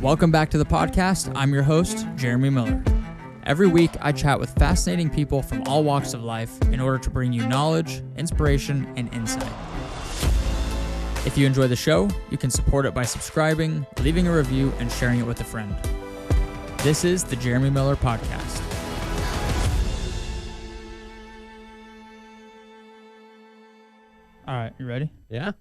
Welcome back to the podcast. I'm your host, Jeremy Miller. Every week, I chat with fascinating people from all walks of life in order to bring you knowledge, inspiration, and insight. If you enjoy the show, you can support it by subscribing, leaving a review, and sharing it with a friend. This is the Jeremy Miller Podcast. All right, you ready? Yeah.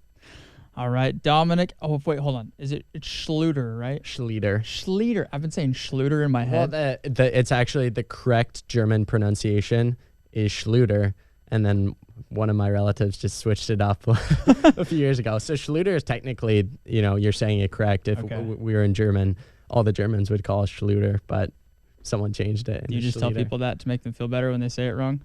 All right, Dominic. Oh, wait, hold on. It's Schlueter, right? Schlueter. I've been saying Schlueter in my head. Well, it's actually the correct German pronunciation is Schlueter, and then one of my relatives just switched it up a few years ago. So Schlueter is technically, you're saying it correct. If we were in German, all the Germans would call us Schlueter, but someone changed it. You just tell people that to make them feel better when they say it wrong?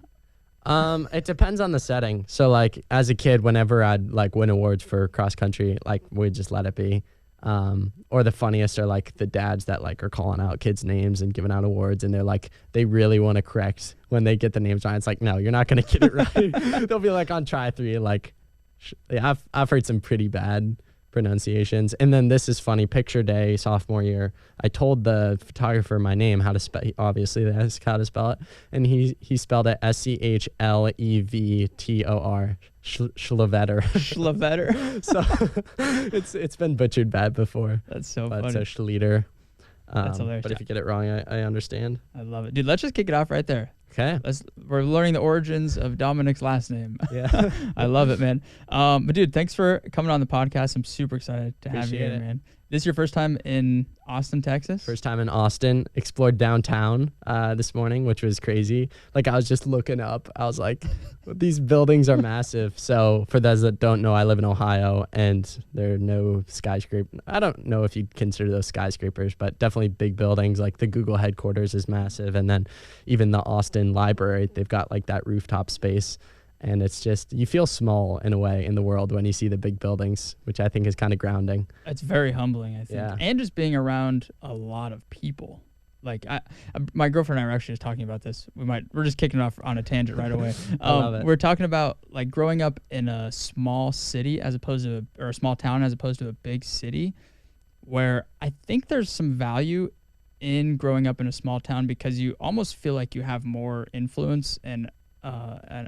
It depends on the setting. So like as a kid, whenever I'd like win awards for cross country, like we'd just let it be. Or the funniest are like the dads that like are calling out kids' names and giving out awards, and they're like, they really want to correct when they get the names right. It's like, no, you're not going to get it right. They'll be like on try 3, like, I've heard some pretty bad pronunciations. And then this is funny, picture day, sophomore year, I told the photographer my name, how to spell, obviously they asked how to spell it, and he spelled it Schleveter. Schleveter. So it's been butchered bad before. That's so funny. So Schlueter. That's hilarious. But if you get it wrong, I understand. I love it. Dude, let's just kick it off right there. Okay. We're learning the origins of Dominic's last name. Yeah. I love it, man. But dude, thanks for coming on the podcast. I'm super excited to have you here, man. This is your first time in Austin, Texas? First time in Austin. Explored downtown this morning, which was crazy. Like I was just looking up. I was like, these buildings are massive. So for those that don't know, I live in Ohio, and there are no skyscrapers. I don't know if you'd consider those skyscrapers, but definitely big buildings. Like the Google headquarters is massive. And then even the Austin Library, they've got like that rooftop space. And it's just, you feel small in a way in the world when you see the big buildings, which I think is kind of grounding. It's very humbling, I think. Yeah. And just being around a lot of people. Like my girlfriend and I were actually just talking about this. We're just kicking off on a tangent right away. I love it. We're talking about like growing up in a small city or a small town as opposed to a big city, where I think there's some value in growing up in a small town because you almost feel like you have more influence and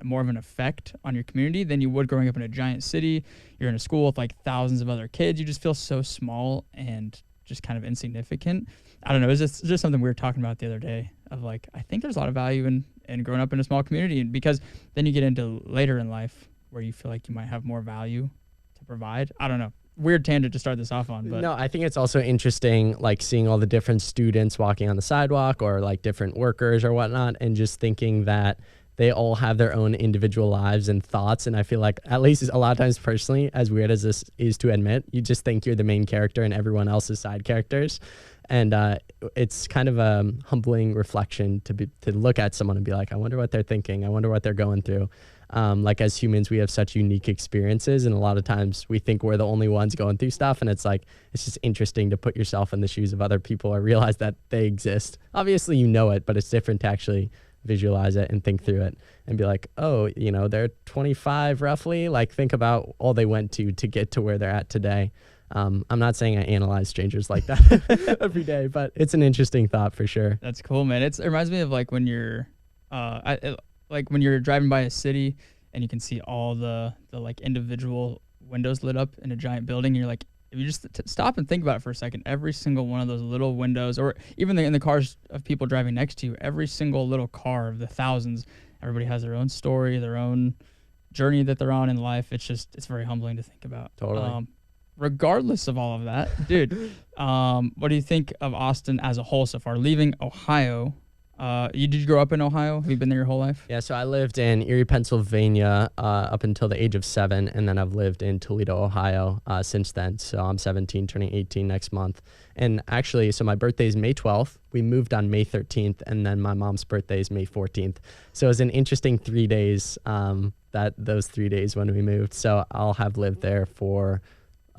more of an effect on your community than you would growing up in a giant city. You're in a school with like thousands of other kids. You just feel so small and just kind of insignificant. I don't know. It's just something we were talking about the other day of like, I think there's a lot of value in growing up in a small community, and because then you get into later in life where you feel like you might have more value to provide. I don't know. Weird tangent to start this off on, but no, I think it's also interesting, like seeing all the different students walking on the sidewalk or like different workers or whatnot, and just thinking that they all have their own individual lives and thoughts. And I feel like, at least a lot of times personally, as weird as this is to admit, you just think you're the main character and everyone else is side characters. And it's kind of a humbling reflection to look at someone and be like, I wonder what they're thinking. I wonder what they're going through. Like as humans, we have such unique experiences, and a lot of times we think we're the only ones going through stuff. And it's like, it's just interesting to put yourself in the shoes of other people or realize that they exist. Obviously, you know it, but it's different to actually visualize it and think through it and be like, oh, they're 25 roughly. Like think about all they went to get to where they're at today. I'm not saying I analyze strangers like that every day, but it's an interesting thought for sure. That's cool, man. It reminds me of like when you're when you're driving by a city and you can see all the like individual windows lit up in a giant building, and you're like, if you just stop and think about it for a second, every single one of those little windows, or even in the cars of people driving next to you, every single little car of the thousands, everybody has their own story, their own journey that they're on in life. It's very humbling to think about. Totally. Regardless of all of that, dude, what do you think of Austin as a whole so far? Leaving Ohio, did you grow up in Ohio? Have you been there your whole life? Yeah, so I lived in Erie, Pennsylvania up until the age of 7, and then I've lived in Toledo, Ohio since then. So I'm 17, turning 18 next month. And actually, so my birthday is May 12th. We moved on May 13th, and then my mom's birthday is May 14th. So it was an interesting 3 days, those 3 days when we moved. So I'll have lived there for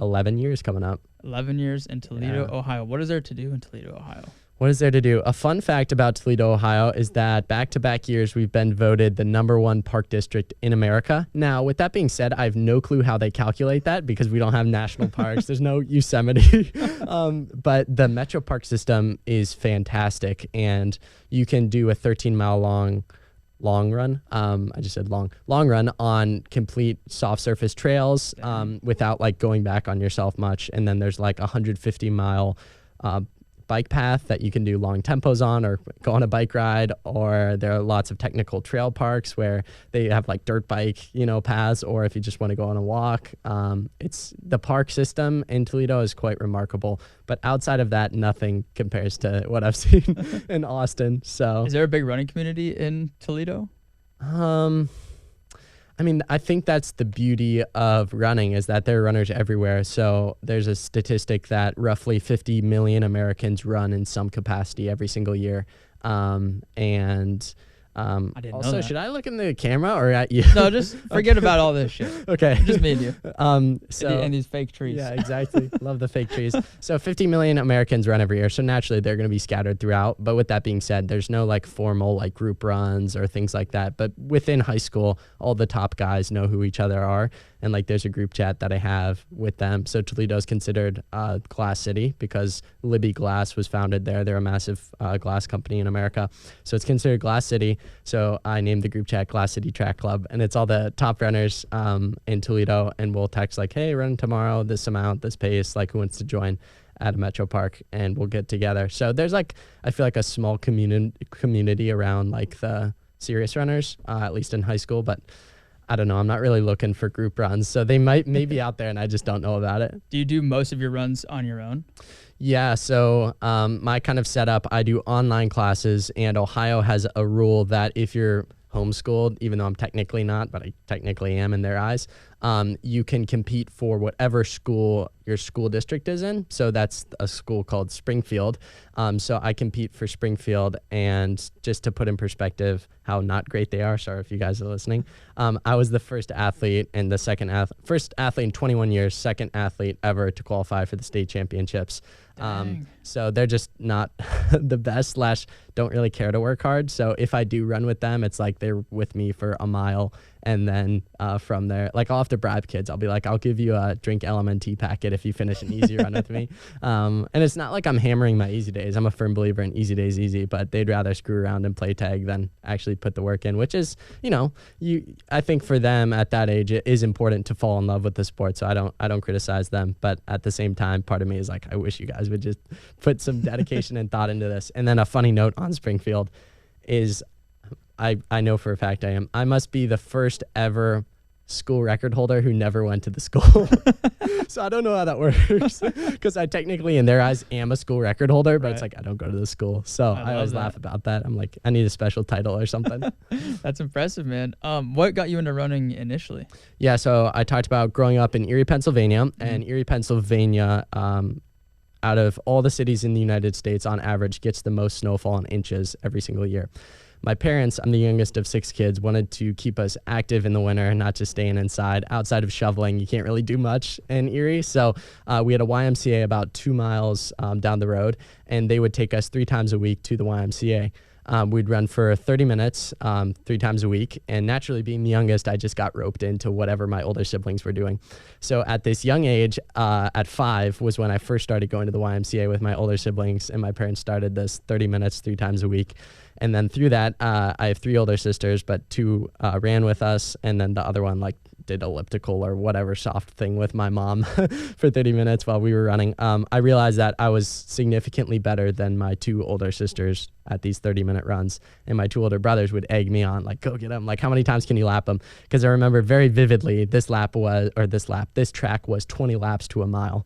11 years coming up. 11 years in Toledo, Ohio. What is there to do in Toledo, Ohio? What is there to do? A fun fact about Toledo, Ohio is that back-to-back years we've been voted the #1 park district in America. Now, with that being said, I have no clue how they calculate that because we don't have national parks. There's no Yosemite. But the Metro Park system is fantastic, and you can do a 13-mile long run. I just said long run on complete soft surface trails without like going back on yourself much. And then there's like 150-mile bike path that you can do long tempos on or go on a bike ride, or there are lots of technical trail parks where they have like dirt bike, paths, or if you just want to go on a walk. It's the park system in Toledo is quite remarkable, but outside of that, nothing compares to what I've seen in Austin. So is there a big running community in Toledo? I mean, I think that's the beauty of running is that there are runners everywhere. So there's a statistic that roughly 50 million Americans run in some capacity every single year. I didn't know Also, that. should I look in the camera or at you? No, just forget about all this shit. Okay. Just me and you. And these fake trees. Yeah, exactly. Love the fake trees. So 50 million Americans run every year. So naturally they're going to be scattered throughout. But with that being said, there's no like formal like group runs or things like that. But within high school, all the top guys know who each other are. And like there's a group chat that I have with them. So Toledo is considered Glass City because Libby Glass was founded there. They're a massive glass company in America. So it's considered Glass City. So I named the group chat Glass City Track Club. And it's all the top runners in Toledo. And we'll text like, hey, run tomorrow, this amount, this pace, like who wants to join at a Metro Park, and we'll get together. So there's like, I feel like a small community around like the serious runners, at least in high school, but I don't know. I'm not really looking for group runs. So they might be out there and I just don't know about it. Do you do most of your runs on your own? Yeah. So my kind of setup, I do online classes, and Ohio has a rule that if you're homeschooled, even though I'm technically not, but I technically am in their eyes, you can compete for whatever school your school district is in. So that's a school called Springfield. So I compete for Springfield, and just to put in perspective how not great they are, sorry if you guys are listening, I was the first athlete and first athlete in 21 years, second athlete ever to qualify for the state championships. So they're just not the best / don't really care to work hard. So if I do run with them, it's like they're with me for a mile. And then from there, like I'll have to bribe kids. I'll be like, I'll give you a drink LMNT packet if you finish an easy run with me. And it's not like I'm hammering my easy days. I'm a firm believer in easy days easy, but they'd rather screw around and play tag than actually put the work in, which is, I think for them at that age, it is important to fall in love with the sport. So I don't criticize them. But at the same time, part of me is like, I wish you guys would just put some dedication and thought into this. And then a funny note on Springfield is I know for a fact I must be the first ever school record holder who never went to the school. So I don't know how that works because I technically in their eyes am a school record holder, but It's like I don't go to the school. So I always laugh about that. I'm like, I need a special title or something. That's impressive, man. What got you into running initially? Yeah, so I talked about growing up in Erie, Pennsylvania, and Erie, Pennsylvania, out of all the cities in the United States on average gets the most snowfall in inches every single year. My parents, I'm the youngest of 6 kids, wanted to keep us active in the winter, not just staying inside. Outside of shoveling, you can't really do much in Erie. So we had a YMCA about 2 miles down the road, and they would take us 3 times a week to the YMCA. We'd run for 30 minutes 3 times a week. And naturally, being the youngest, I just got roped into whatever my older siblings were doing. So at this young age, at 5, was when I first started going to the YMCA with my older siblings. And my parents started this 30 minutes 3 times a week. And then through that, I have 3 older sisters, but 2 ran with us. And then the other one did elliptical or whatever soft thing with my mom for 30 minutes while we were running. I realized that I was significantly better than my 2 older sisters at these 30-minute runs. And my 2 older brothers would egg me on, like, go get them. Like, how many times can you lap them? Because I remember very vividly this track was 20 laps to a mile.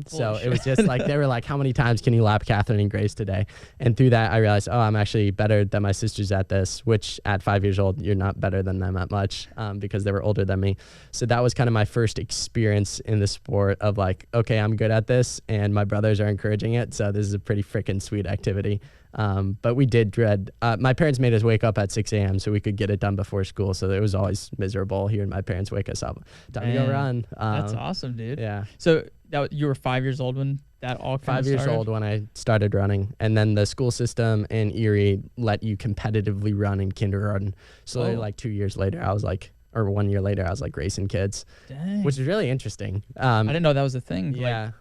So it was just like, they were like, how many times can you lap Catherine and Grace today? And through that, I realized, I'm actually better than my sisters at this, which at 5 years old, you're not better than them at much because they were older than me. So that was kind of my first experience in the sport of like, okay, I'm good at this and my brothers are encouraging it. So this is a pretty freaking sweet activity. But we did dread, my parents made us wake up at 6 a.m. so we could get it done before school. So it was always miserable hearing my parents wake us up. Time to go run. That's awesome, dude. Yeah. So you were 5 years old when that all kind of 5 years started? old when I started running, and then the school system in Erie let you competitively run in kindergarten. So Whoa. like 2 years later, I was like, or 1 year later, I was like racing kids, Dang. which is really interesting. I didn't know that was a thing. Yeah.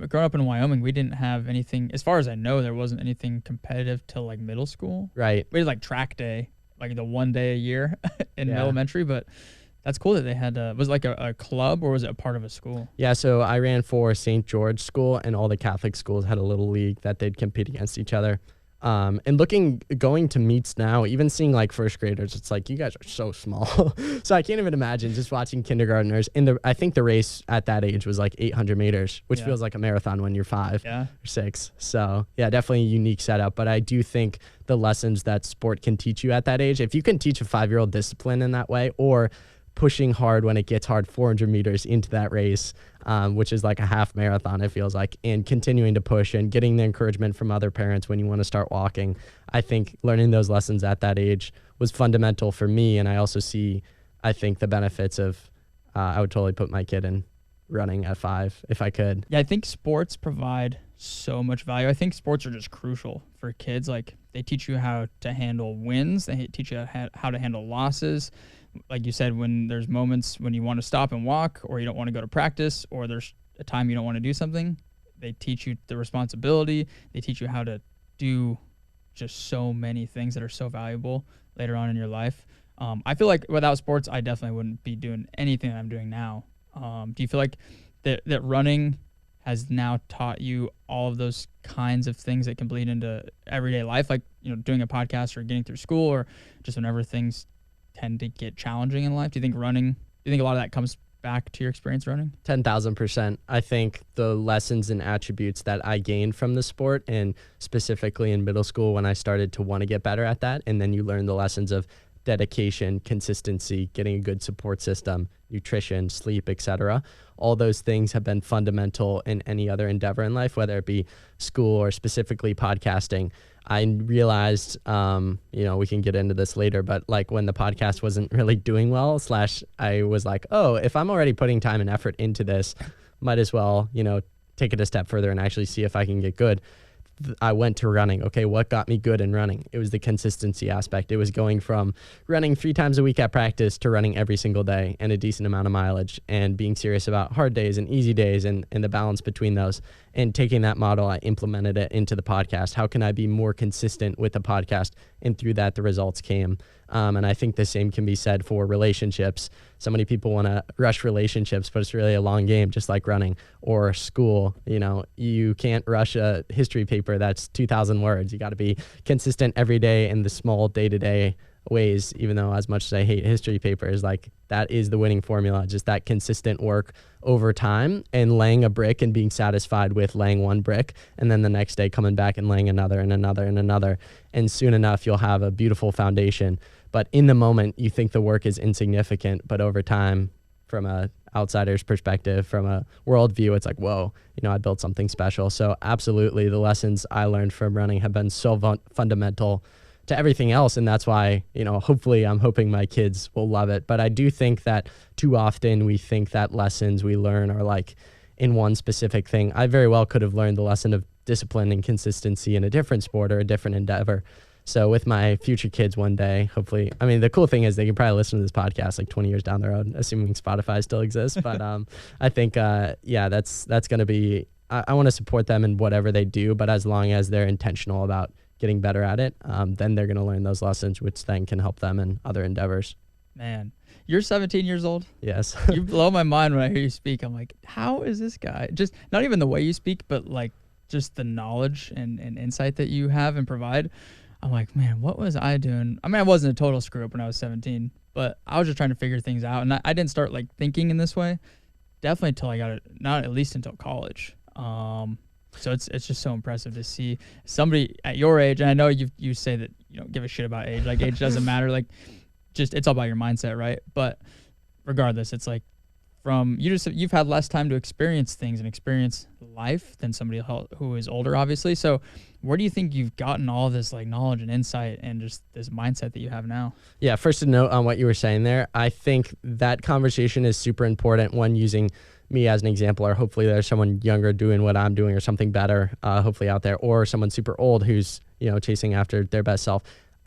Growing up in Wyoming, we didn't have anything, as far as I know, there wasn't anything competitive till like middle school. Right. We had like track day, like the 1 day a year in Yeah. elementary, but that's cool that they had, was it like a club or was it a part of a school? Yeah, so I ran for St. George School, and all the Catholic schools had a little league that they'd compete against each other. And going to meets now, even seeing like first graders, it's like, you guys are so small. So I can't even imagine just watching kindergartners. I think the race at that age was like 800 meters, which Yeah. feels like a marathon when you're 5 Yeah. or 6. So yeah, definitely a unique setup. But I do think the lessons that sport can teach you at that age, if you can teach a 5-year-old discipline in that way, or pushing hard when it gets hard 400 meters into that race, which is like a half marathon, it feels like, and continuing to push and getting the encouragement from other parents when you want to start walking. I think learning those lessons at that age was fundamental for me. And I also see, I think, the benefits of, I would totally put my kid in running at 5 if I could. Yeah, I think sports provide so much value. I think sports are just crucial for kids. Like, they teach you how to handle wins, they teach you how to handle losses. Like you said, when there's moments when you want to stop and walk, or you don't want to go to practice, or there's a time you don't want to do something, they teach you the responsibility. They teach you how to do just so many things that are so valuable later on in your life. I feel like without sports, I definitely wouldn't be doing anything that I'm doing now. Do you feel like that running has now taught you all of those kinds of things that can bleed into everyday life, like, doing a podcast or getting through school, or just whenever things tend to get challenging in life? Do you think a lot of that comes back to your experience running? 10,000%. I think the lessons and attributes that I gained from the sport, and specifically in middle school when I started to want to get better at that, and then you learn the lessons of dedication, consistency, getting a good support system, nutrition, sleep, etc. All those things have been fundamental in any other endeavor in life, whether it be school or specifically podcasting. I realized, we can get into this later, but like when the podcast wasn't really doing well, I was like, oh, if I'm already putting time and effort into this, might as well, take it a step further and actually see if I can get good. I went to running. Okay, what got me good in running? It was the consistency aspect. It was going from running 3 times a week at practice to running every single day and a decent amount of mileage, and being serious about hard days and easy days and the balance between those. And taking that model, I implemented it into the podcast. How can I be more consistent with the podcast? And through that, the results came. And I think the same can be said for relationships. So many people want to rush relationships, but it's really a long game, just like running. Or school. You can't rush a history paper that's 2,000 words. You got to be consistent every day in the small day-to-day ways, even though as much as I hate history papers, like that is the winning formula, just that consistent work over time and laying a brick and being satisfied with laying one brick, and then the next day coming back and laying another and another and another. And soon enough, you'll have a beautiful foundation. But in the moment, you think the work is insignificant, but over time, from a outsider's perspective, from a worldview, it's like, whoa, I built something special. So absolutely, the lessons I learned from running have been so fundamental to everything else. And that's why, hopefully I'm hoping my kids will love it. But I do think that too often we think that lessons we learn are like in one specific thing. I very well could have learned the lesson of discipline and consistency in a different sport or a different endeavor. So with my future kids one day, hopefully, the cool thing is they can probably listen to this podcast like 20 years down the road, assuming Spotify still exists. But I think, that's going to be, I want to support them in whatever they do, but as long as they're intentional about getting better at it, then they're going to learn those lessons, which then can help them in other endeavors. Man, you're 17 years old? Yes. You blow my mind when I hear you speak. I'm like, how is this guy? Just not even the way you speak, but like just the knowledge and insight that you have and provide. I'm like, man, what was I doing? I wasn't a total screw up when I was 17, but I was just trying to figure things out. And I didn't start like thinking in this way, definitely until I got it, not at least until college. So it's just so impressive to see somebody at your age. And I know you say that you don't give a shit about age. Like, age doesn't matter. Like, just it's all about your mindset, right? But regardless, it's like you've had less time to experience things and experience life than somebody who is older, obviously. So where do you think you've gotten all this like knowledge and insight and just this mindset that you have now? Yeah, first to note on what you were saying there, I think that conversation is super important when using me as an example, or hopefully there's someone younger doing what I'm doing or something better, hopefully out there, or someone super old who's, chasing after their best self.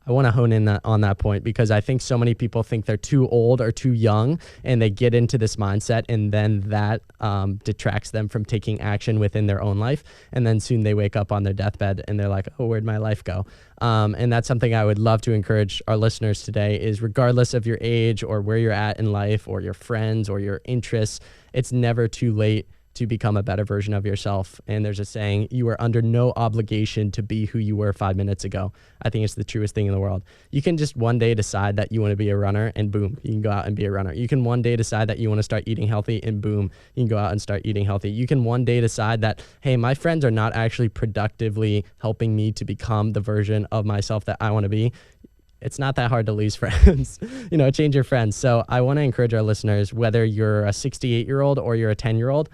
I want to hone in on that point, because I think so many people think they're too old or too young, and they get into this mindset, and then that detracts them from taking action within their own life. And then soon they wake up on their deathbed and they're like, oh, where'd my life go? And that's something I would love to encourage our listeners today is, regardless of your age or where you're at in life or your friends or your interests, it's never too late to become a better version of yourself. And there's a saying, you are under no obligation to be who you were 5 minutes ago. I think it's the truest thing in the world. You can just one day decide that you want to be a runner, and boom, you can go out and be a runner. You can one day decide that you want to start eating healthy, and boom, you can go out and start eating healthy. You can one day decide that, hey, my friends are not actually productively helping me to become the version of myself that I want to be. It's not that hard to lose friends, change your friends. So I want to encourage our listeners, whether you're a 68-year-old or you're a 10-year-old,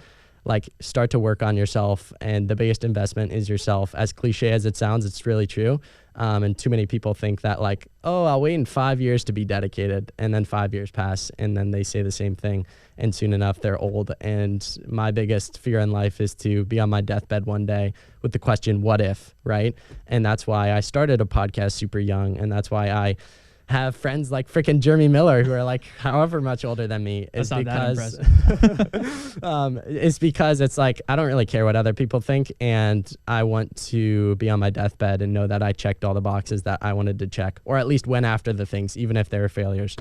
start to work on yourself. And the biggest investment is yourself. As cliche as it sounds, it's really true. And too many people think that I'll wait in 5 years to be dedicated. And then 5 years pass, and then they say the same thing. And soon enough, they're old. And my biggest fear in life is to be on my deathbed one day with the question, what if, right? And that's why I started a podcast super young. And that's why I have friends like freaking Jeremy Miller, who are however much older than me. That's not that impressive. It's because it's I don't really care what other people think, and I want to be on my deathbed and know that I checked all the boxes that I wanted to check, or at least went after the things, even if they were failures.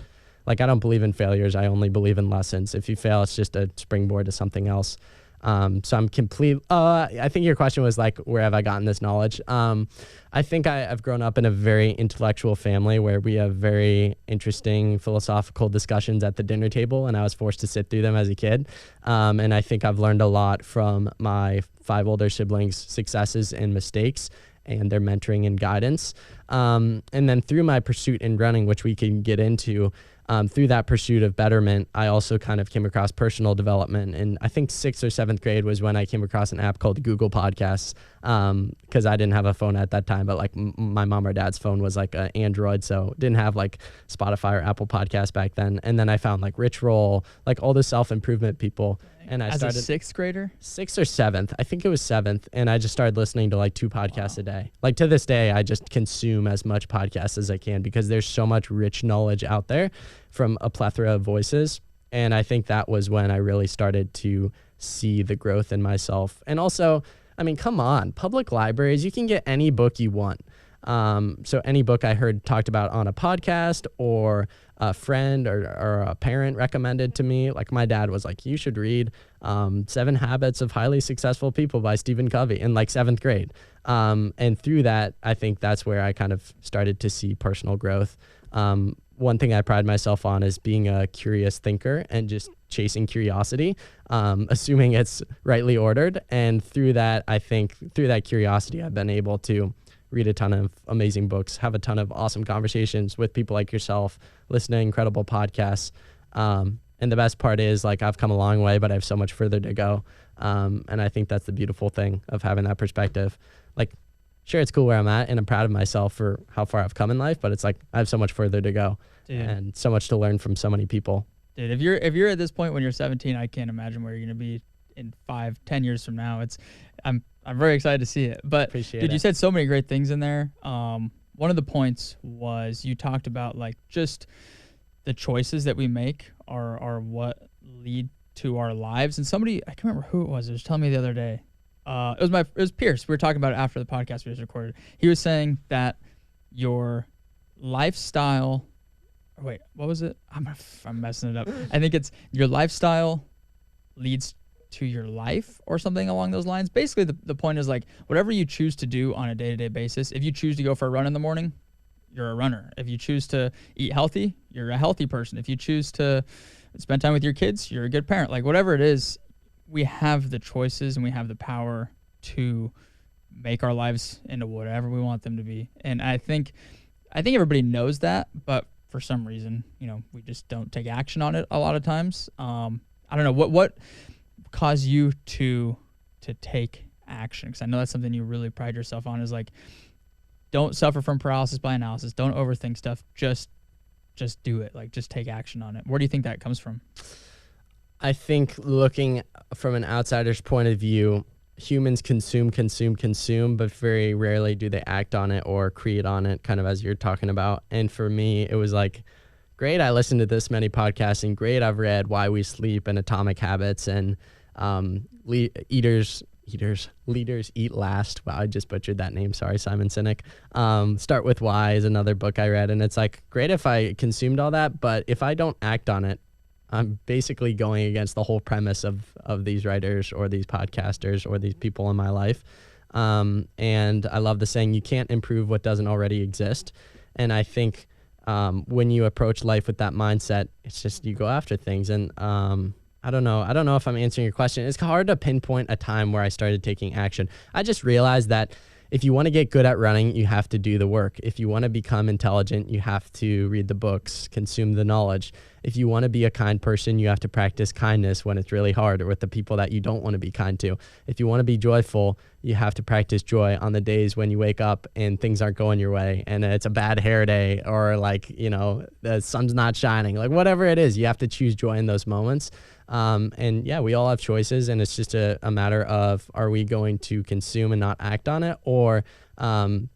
I don't believe in failures. I only believe in lessons. If you fail, it's just a springboard to something else. So I'm complete. I think your question was where have I gotten this knowledge? I think I've grown up in a very intellectual family where we have very interesting philosophical discussions at the dinner table, and I was forced to sit through them as a kid. And I think I've learned a lot from my 5 older siblings' successes and mistakes and their mentoring and guidance. And then through my pursuit in running, which we can get into, through that pursuit of betterment, I also kind of came across personal development. And I think 6th or 7th grade was when I came across an app called Google Podcasts, because I didn't have a phone at that time, but my mom or dad's phone was an Android, so didn't have Spotify or Apple Podcasts back then. And then I found Rich Roll, all the self-improvement people. And I started as a 6th grader? 6th or 7th. I think it was 7th. And I just started listening to 2 podcasts a day. To this day, I just consume as much podcasts as I can, because there's so much rich knowledge out there from a plethora of voices. And I think that was when I really started to see the growth in myself. And also, come on, public libraries, you can get any book you want. So any book I heard talked about on a podcast, or a friend or a parent recommended to me, my dad was you should read 7 Habits of Highly Successful People by Stephen Covey in 7th grade. And through that, I think that's where I kind of started to see personal growth. One thing I pride myself on is being a curious thinker and just chasing curiosity, assuming it's rightly ordered. And through that, I think through that curiosity, I've been able to read a ton of amazing books, have a ton of awesome conversations with people like yourself, listen to incredible podcasts. And the best part is I've come a long way, but I have so much further to go. And I think that's the beautiful thing of having that perspective. Sure, it's cool where I'm at, and I'm proud of myself for how far I've come in life, but it's I have so much further to go. Dude. And so much to learn from so many people. Dude, if you're at this point when you're 17, I can't imagine where you're going to be in 5-10 years from now. I'm very excited to see it. But Appreciate dude, it. You said so many great things in there. One of the points was you talked about just the choices that we make are what lead to our lives. And somebody, I can't remember who it was telling me the other day. It was Pierce. We were talking about it after the podcast we just recorded. He was saying that your lifestyle. Wait, what was it? I'm messing it up. I think it's your lifestyle leads to your life or something along those lines. Basically, the point is whatever you choose to do on a day-to-day basis. If you choose to go for a run in the morning, you're a runner. If you choose to eat healthy, you're a healthy person. If you choose to spend time with your kids, you're a good parent. Whatever it is, we have the choices and we have the power to make our lives into whatever we want them to be. And I think everybody knows that, but for some reason, we just don't take action on it a lot of times. I don't know what caused you to take action, because I know that's something you really pride yourself on, is don't suffer from paralysis by analysis. Don't overthink stuff. Just do it. Just take action on it. Where do you think that comes from? I think looking from an outsider's point of view, humans consume, but very rarely do they act on it or create on it, kind of as you're talking about. And for me, it was like, great, I listened to this many podcasts, and great, I've read Why We Sleep and Atomic Habits and Leaders Eat Last. Wow, I just butchered that name. Sorry, Simon Sinek. Start With Why is another book I read. And it's like, great if I consumed all that, but if I don't act on it, I'm basically going against the whole premise of these writers or these podcasters or these people in my life. And I love the saying, you can't improve what doesn't already exist. And I think when you approach life with that mindset, it's just you go after things. And I don't know if I'm answering your question. It's hard to pinpoint a time where I started taking action. I just realized that if you want to get good at running, you have to do the work. If you want to become intelligent, you have to read the books, consume the knowledge. If you want to be a kind person, you have to practice kindness when it's really hard or with the people that you don't want to be kind to. If you want to be joyful, you have to practice joy on the days when you wake up and things aren't going your way and it's a bad hair day or like, the sun's not shining, like whatever it is, you have to choose joy in those moments. And yeah, we all have choices, and it's just a matter of, are we going to consume and not act on it, or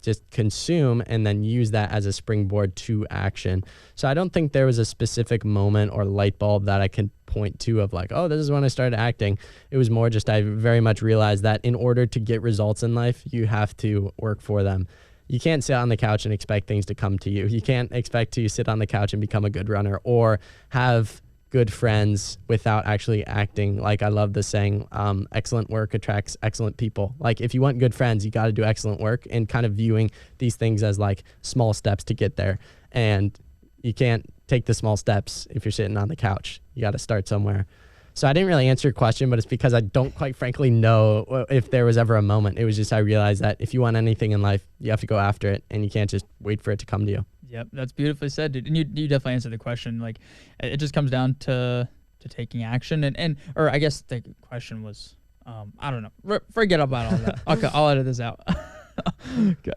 just consume and then use that as a springboard to action. So I don't think there was a specific moment or light bulb that I can point to of like, oh, this is when I started acting. It was more just I very much realized that in order to get results in life, you have to work for them. You can't sit on the couch and expect things to come to you. You can't expect to sit on the couch and become a good runner or have good friends without actually acting. Like, I love the saying, excellent work attracts excellent people. Like, if you want good friends, you got to do excellent work, and kind of viewing these things as like small steps to get there. And you can't take the small steps if you're sitting on the couch. You got to start somewhere. So I didn't really answer your question, but it's because I don't quite frankly know if there was ever a moment. It was just I realized that if you want anything in life, you have to go after it, and you can't just wait for it to come to you. Yep, that's beautifully said, dude. And you definitely answered the question. Like, it just comes down to taking action, or I guess the question was, I don't know. Forget about all that. Okay, I'll edit this out.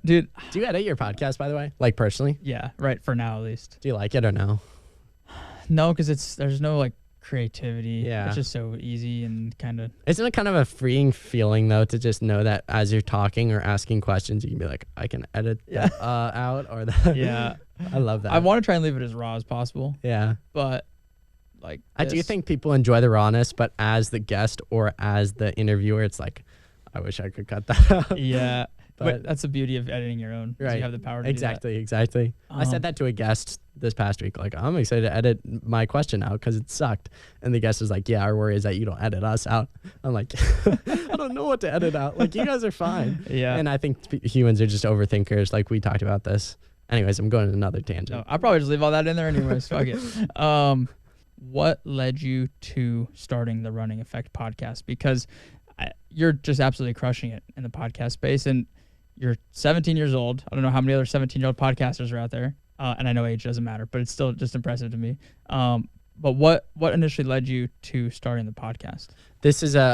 Dude, do you edit your podcast, by the way? Like, personally? Yeah, right. For now, at least. Do you like it or no? No, because there's no like creativity. Yeah, it's just so easy and kind of. Isn't it kind of a freeing feeling though to just know that as you're talking or asking questions, you can be like, I can edit that out or that. Yeah, I love that. I want to try and leave it as raw as possible. Yeah, but like I do think people enjoy the rawness, but as the guest or as the interviewer, it's like, I wish I could cut that out. Yeah. But that's the beauty of editing your own. Right. You have the power to do that. Exactly. I said that to a guest this past week. Like, I'm excited to edit my question out because it sucked. And the guest was like, yeah, our worry is that you don't edit us out. I'm like, I don't know what to edit out. Like, you guys are fine. Yeah. And I think humans are just overthinkers. Like, we talked about this. Anyways, I'm going on another tangent. No, I'll probably just leave all that in there anyways. Fuck it. What led you to starting the Running Effect podcast? Because you're just absolutely crushing it in the podcast space. And you're 17 years old. I don't know how many other 17-year-old podcasters are out there. And I know age doesn't matter, but it's still just impressive to me. But what initially led you to starting the podcast?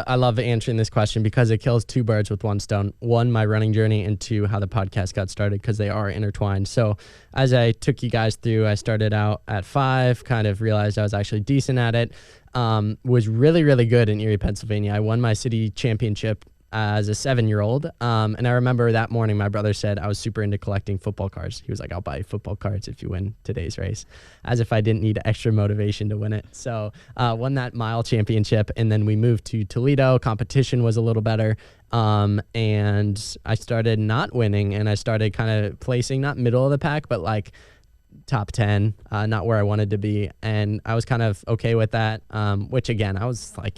I love answering this question because it kills two birds with one stone. One, my running journey, and two, how the podcast got started, because they are intertwined. So as I took you guys through, I started out at 5, kind of realized I was actually decent at it, was really, really good in Erie, Pennsylvania. I won my city championship as a 7-year-old. And I remember that morning, my brother said I was super into collecting football cards. He was like, I'll buy you football cards if you win today's race, as if I didn't need extra motivation to win it. So won that mile championship. And then we moved to Toledo. Competition was a little better. And I started not winning, and I started kind of placing, not middle of the pack, but like top 10, not where I wanted to be. And I was kind of okay with that, which again, I was like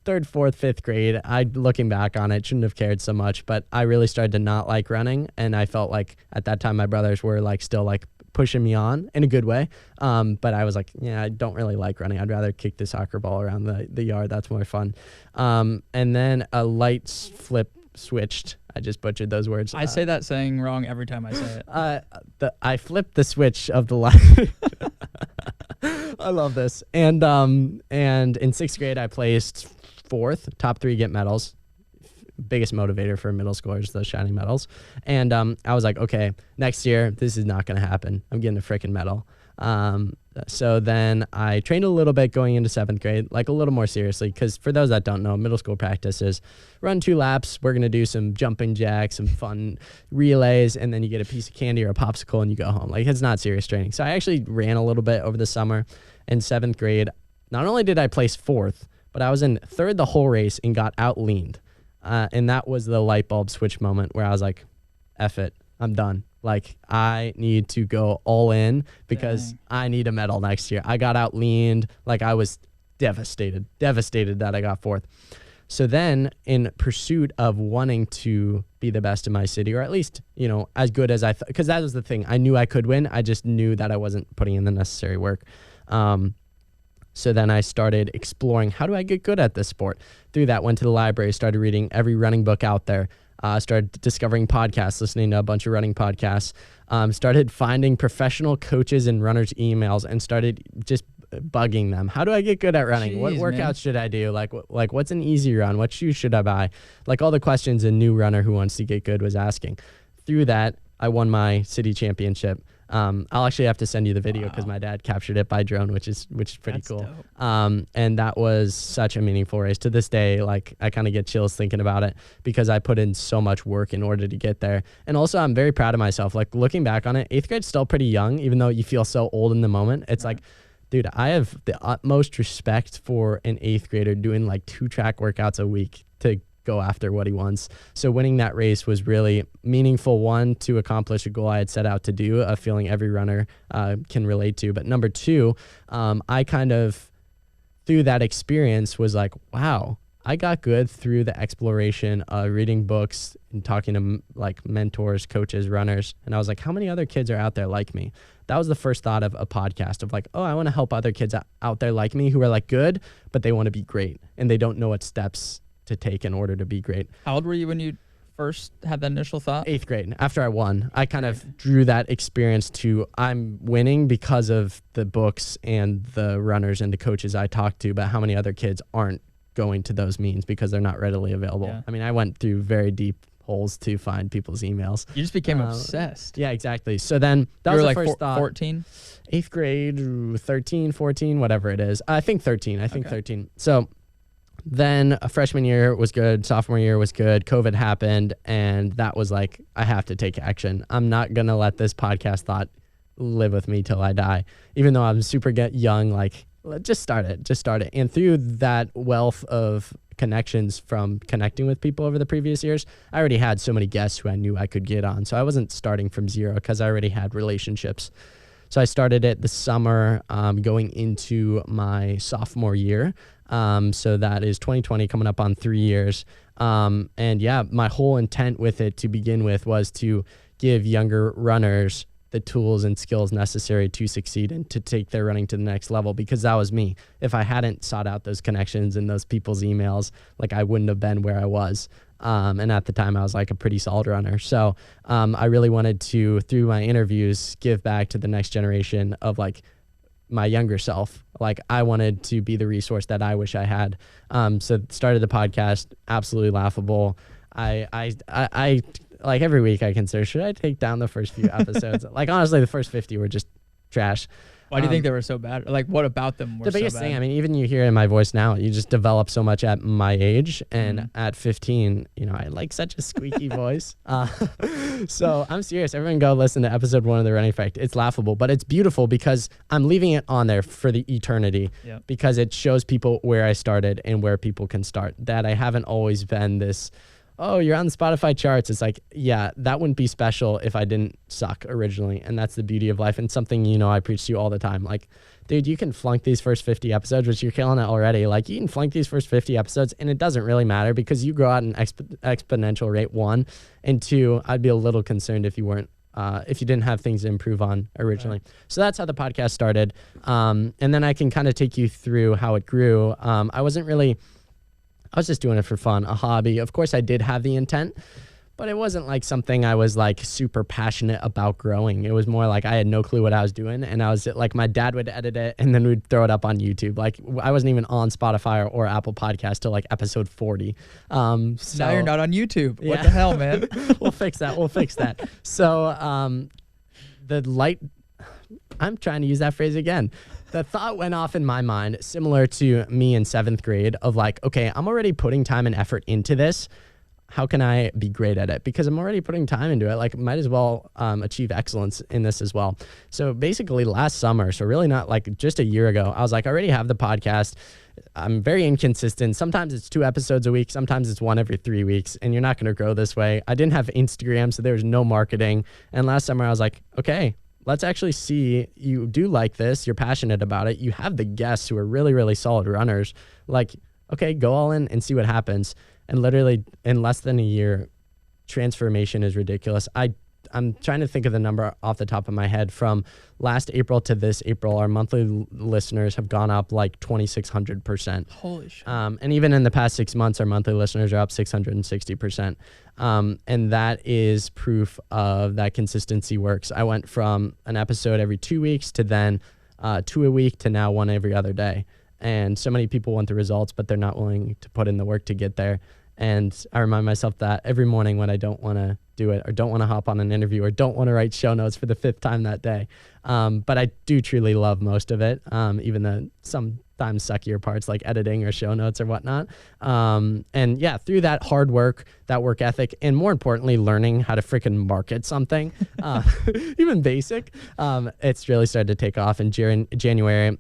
3rd, 4th, 5th grade. Looking back on it, shouldn't have cared so much, but I really started to not like running. And I felt like at that time, my brothers were like still like pushing me on in a good way. But I was like, yeah, I don't really like running. I'd rather kick the soccer ball around the yard. That's more fun. And then a light flip switched. I just butchered those words. I say that saying wrong every time I say it. I flipped the switch of the light. I love this. And in 6th grade, I placed 4th, top 3 get medals. Biggest motivator for middle schoolers, those shiny medals. And I was like, okay, next year, this is not going to happen. I'm getting a freaking medal. So then I trained a little bit going into 7th grade, like a little more seriously, because for those that don't know, middle school practice is run 2 laps. We're going to do some jumping jacks, some fun relays, and then you get a piece of candy or a popsicle and you go home. Like, it's not serious training. So I actually ran a little bit over the summer. In 7th grade, not only did I place 4th, but I was in 3rd the whole race and got out-leaned. And that was the light bulb switch moment where I was like, F it, I'm done. Like, I need to go all in because I need a medal next year. I got out-leaned. Like, I was devastated that I got 4th. So then, in pursuit of wanting to be the best in my city, or at least, you know, as good as I thought, because that was the thing. I knew I could win. I just knew that I wasn't putting in the necessary work. So then I started exploring, how do I get good at this sport? Through that, went to the library, started reading every running book out there. Started discovering podcasts, listening to a bunch of running podcasts, started finding professional coaches and runners' emails, and started just bugging them. How do I get good at running? What workouts should I do? Like what's an easy run? What shoes should I buy? Like all the questions a new runner who wants to get good was asking. Through that, I won my city championship. I'll actually have to send you the video because my dad captured it by drone, which is pretty cool. And that was such a meaningful race. To this day, like, I kind of get chills thinking about it because I put in so much work in order to get there. And also, I'm very proud of myself. Like, looking back on it, 8th grade's still pretty young, even though you feel so old in the moment. It's like, dude, I have the utmost respect for an 8th grader doing like 2 track workouts a week to go after what he wants. So winning that race was really meaningful, one, to accomplish a goal I had set out to do, a feeling every runner can relate to. But number 2, I kind of, through that experience, was like, wow, I got good through the exploration of reading books and talking to like mentors, coaches, runners. And I was like, how many other kids are out there like me? That was the first thought of a podcast of like, oh, I want to help other kids out there like me who are like good, but they want to be great and they don't know what steps to take in order to be great. How old were you when you first had that initial thought? 8th grade. After I won, I kind of drew that experience to, I'm winning because of the books and the runners and the coaches I talked to, but how many other kids aren't going to those means because they're not readily available. Yeah. I mean, I went through very deep holes to find people's emails. You just became obsessed. Yeah, exactly. So then that was the first thought. 14? 8th grade, 13, 14, whatever it is. I think 13. 13. So then a freshman year was good. Sophomore year was good. COVID happened. And that was like, I have to take action. I'm not going to let this podcast thought live with me till I die. Even though I'm super young, like, just start it. And through that wealth of connections from connecting with people over the previous years, I already had so many guests who I knew I could get on. So I wasn't starting from zero because I already had relationships. So I started it the summer going into my sophomore year. So that is 2020, coming up on 3 years. And yeah, my whole intent with it to begin with was to give younger runners the tools and skills necessary to succeed and to take their running to the next level, because that was me. If I hadn't sought out those connections and those people's emails, like, I wouldn't have been where I was. And at the time I was like a pretty solid runner. So I really wanted to, through my interviews, give back to the next generation of like my younger self. Like, I wanted to be the resource that I wish I had. So started the podcast, absolutely laughable. I like every week I consider, should I take down the first few episodes? Like, honestly, the first 50 were just trash. Why do you think they were so bad? Like, what about them were so bad? The biggest thing, I mean, even you hear in my voice now, you just develop so much at my age. And at 15, you know, I had like such a squeaky voice. So I'm serious. Everyone go listen to episode 1 of The Running Effect. It's laughable, but it's beautiful because I'm leaving it on there for the eternity. Yep. Because it shows people where I started and where people can start. That I haven't always been this, oh, you're on the Spotify charts. It's like, yeah, that wouldn't be special if I didn't suck originally. And that's the beauty of life. And something, you know, I preach to you all the time. Like, dude, you can flunk these first 50 episodes, which you're killing it already. Like, you can flunk these first 50 episodes and it doesn't really matter because you grow at an exponential rate, 1. And 2, I'd be a little concerned if you weren't, if you didn't have things to improve on originally. Right. So that's how the podcast started. And then I can kind of take you through how it grew. I was just doing it for fun, a hobby. Of course, I did have the intent, but it wasn't like something I was like super passionate about growing. It was more like I had no clue what I was doing. And I was like, my dad would edit it and then we'd throw it up on YouTube. Like, I wasn't even on Spotify or Apple Podcast till like episode 40. So now you're not on YouTube. Yeah. What the hell, man? We'll fix that. So the light I'm trying to use that phrase again. The thought went off in my mind, similar to me in 7th grade, of like, okay, I'm already putting time and effort into this. How can I be great at it? Because I'm already putting time into it. Like, might as well achieve excellence in this as well. So basically last summer, so really not like just a year ago, I was like, I already have the podcast. I'm very inconsistent. Sometimes it's 2 episodes a week. Sometimes it's 1 every 3 weeks. And you're not going to grow this way. I didn't have Instagram, so there was no marketing. And last summer I was like, okay, let's actually see, you do like this. You're passionate about it. You have the guests who are really, really solid runners. Like, okay, go all in and see what happens. And literally in less than a year, transformation is ridiculous. I'm trying to think of the number off the top of my head. From last April to this April, our monthly listeners have gone up like 2,600%. Holy shit. And even in the past 6 months, our monthly listeners are up 660%. And that is proof of that consistency works. I went from an episode every 2 weeks to then 2 a week to now 1 every other day. And so many people want the results, but they're not willing to put in the work to get there. And I remind myself that every morning when I don't want to do it, or don't want to hop on an interview, or don't want to write show notes for the 5th time that day. But I do truly love most of it, even the sometimes suckier parts like editing or show notes or whatnot. And yeah, through that hard work, that work ethic, and more importantly, learning how to freaking market something, even basic, it's really started to take off. In January,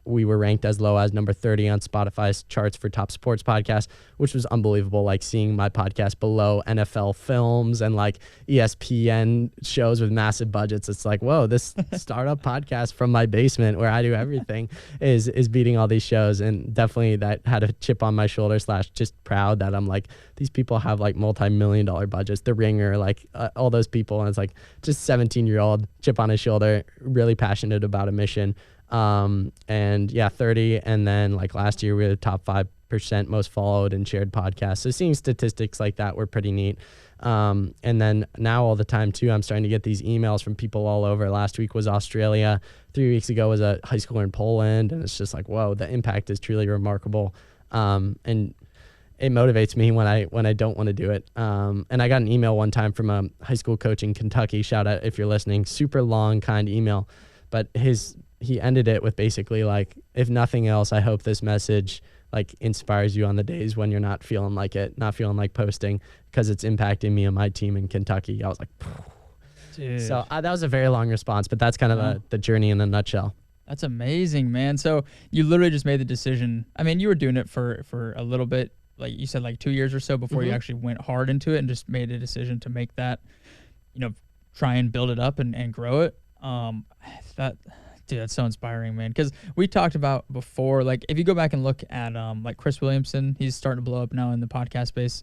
we were ranked as low as number 30 on Spotify's charts for top sports podcasts, which was unbelievable. Like seeing my podcast below NFL films and like ESPN shows with massive budgets. It's like, whoa, this startup podcast from my basement where I do everything is beating all these shows. And definitely that had a chip on my shoulder / just proud that I'm like, these people have like multi-million-dollar budgets, The Ringer, like all those people. And it's like just 17-year-old chip on his shoulder, really passionate about a mission. And yeah, 30. And then like last year we were the top 5% most followed and shared podcasts. So seeing statistics like that were pretty neat. And then now all the time too, I'm starting to get these emails from people all over. Last week was Australia. 3 weeks ago was a high schooler in Poland. And it's just like, whoa, the impact is truly remarkable. And it motivates me when I don't want to do it. And I got an email one time from a high school coach in Kentucky. Shout out if you're listening. Super long, kind email. But he ended it with basically like, if nothing else, I hope this message like inspires you on the days when you're not feeling like it, not feeling like posting, because it's impacting me and my team in Kentucky. I was like, dude. So that was a very long response, but that's kind of the journey in a nutshell. That's amazing, man. So you literally just made the decision. I mean, you were doing it for a little bit, like you said, like 2 years or so before you actually went hard into it and just made a decision to make that, try and build it up and grow it. Dude, that's so inspiring, man. Because we talked about before, like if you go back and look at like Chris Williamson, he's starting to blow up now in the podcast space.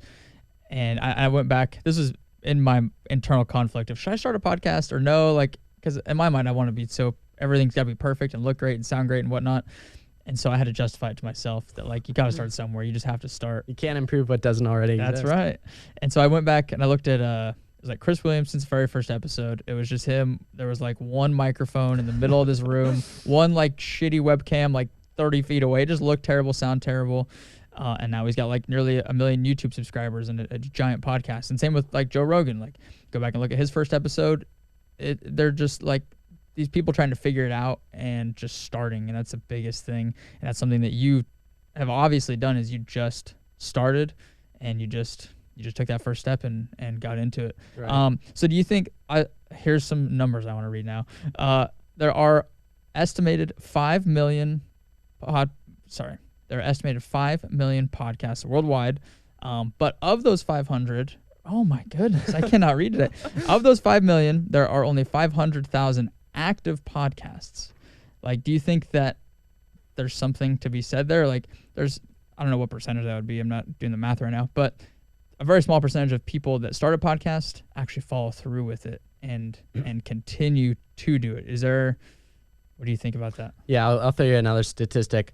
And I went back. This was in my internal conflict of should I start a podcast or no? Like, because in my mind, I want to be so everything's got to be perfect and look great and sound great and whatnot. And so I had to justify it to myself that like you got to start somewhere. You just have to start. You can't improve what doesn't already exist. That's right. And so I went back and I looked at it was like Chris Williamson's very first episode. It was just him. There was like one microphone in the middle of this room, one like shitty webcam like 30 feet away. It just looked terrible, sound terrible. And now he's got like nearly 1 million YouTube subscribers and a giant podcast. And same with like Joe Rogan. Like go back and look at his first episode. They're just like these people trying to figure it out and just starting. And that's the biggest thing. And that's something that you have obviously done is you just started and you just took that first step and got into it. Right. So do you think, here's some numbers I want to read now. There are estimated 5 million podcasts worldwide. But of those 500, oh my goodness, I cannot read today. Of those 5 million, there are only 500,000 active podcasts. Like, do you think that there's something to be said there? Like I don't know what percentage that would be. I'm not doing the math right now, but a very small percentage of people that start a podcast actually follow through with it and continue to do it. What do you think about that? Yeah, I'll throw you another statistic.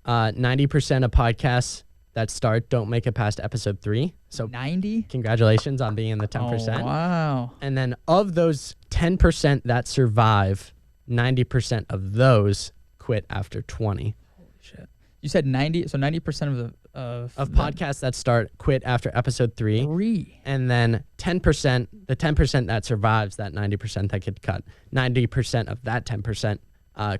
90% of podcasts that start don't make it past episode 3. So 90? Congratulations on being in the 10%. Oh, wow. And then of those 10% that survive, 90% of those quit after 20. Holy shit. You said 90, so 90% of podcasts that quit after episode 3. And then 10%, the 10% that survives that 90% that get cut, 90% of that 10%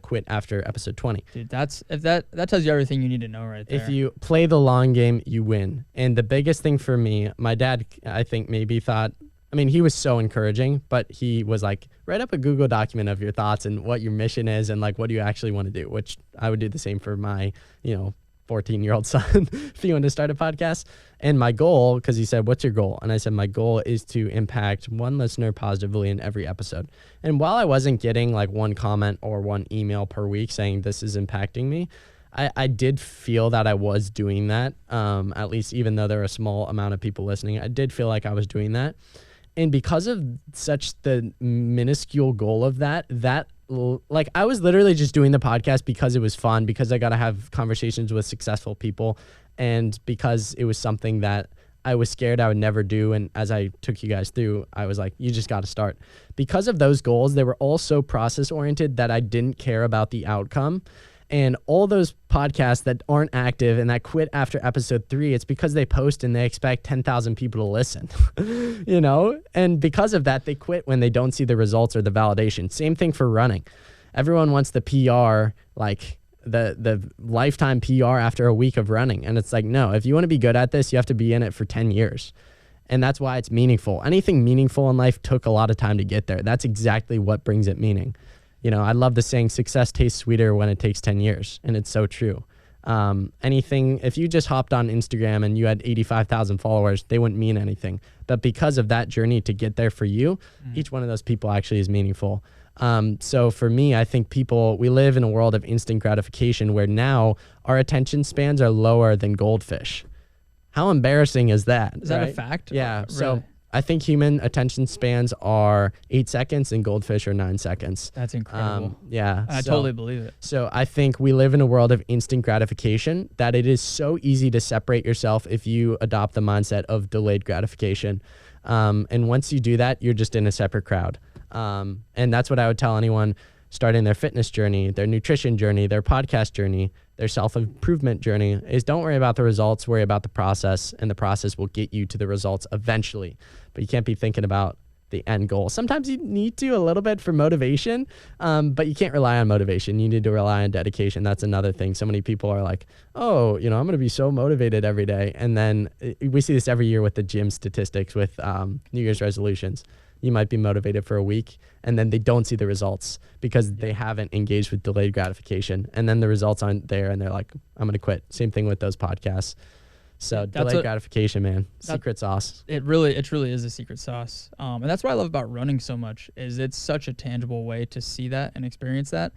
quit after epised 20. Dude, that tells you everything you need to know right there. If you play the long game, you win. And the biggest thing for me, my dad, I think maybe thought, I mean, he was so encouraging, but he was like, write up a Google document of your thoughts and what your mission is and like what do you actually want to do, which I would do the same for my, 14-year-old son if he wanted to start a podcast. And my goal, because he said, what's your goal? And I said, my goal is to impact one listener positively in every episode. And while I wasn't getting like one comment or one email per week saying this is impacting me, I did feel that I was doing that. At least even though there were a small amount of people listening, I did feel like I was doing that. And because of such the minuscule goal of that, like I was literally just doing the podcast because it was fun, because I got to have conversations with successful people, and because it was something that I was scared I would never do. And as I took you guys through, I was like, you just got to start. Because of those goals, they were all so process oriented that I didn't care about the outcome. And all those podcasts that aren't active and that quit after episode 3, it's because they post and they expect 10,000 people to listen, And because of that, they quit when they don't see the results or the validation. Same thing for running. Everyone wants the PR, like the lifetime PR after a week of running. And it's like, no, if you want to be good at this, you have to be in it for 10 years. And that's why it's meaningful. Anything meaningful in life took a lot of time to get there. That's exactly what brings it meaning. I love the saying, success tastes sweeter when it takes 10 years. And it's so true. If you just hopped on Instagram and you had 85,000 followers, they wouldn't mean anything. But because of that journey to get there for you, each one of those people actually is meaningful. So for me, I think we live in a world of instant gratification where now our attention spans are lower than goldfish. How embarrassing is that? Is that a fact? Yeah. Really? So I think human attention spans are 8 seconds and goldfish are 9 seconds. That's incredible. Yeah. I totally believe it. So I think we live in a world of instant gratification that it is so easy to separate yourself if you adopt the mindset of delayed gratification. And once you do that, you're just in a separate crowd. And that's what I would tell anyone starting their fitness journey, their nutrition journey, their podcast journey, their self-improvement journey, is don't worry about the results, worry about the process, and the process will get you to the results eventually. But you can't be thinking about the end goal. Sometimes you need to a little bit for motivation, but you can't rely on motivation. You need to rely on dedication. That's another thing. So many people are like, oh, I'm going to be so motivated every day. And then we see this every year with the gym statistics with New Year's resolutions. You might be motivated for a week and then they don't see the results because they haven't engaged with delayed gratification. And then the results aren't there and they're like, I'm going to quit. Same thing with those podcasts. So delayed gratification, man, secret sauce. It truly is a secret sauce. And that's what I love about running so much is it's such a tangible way to see that and experience that.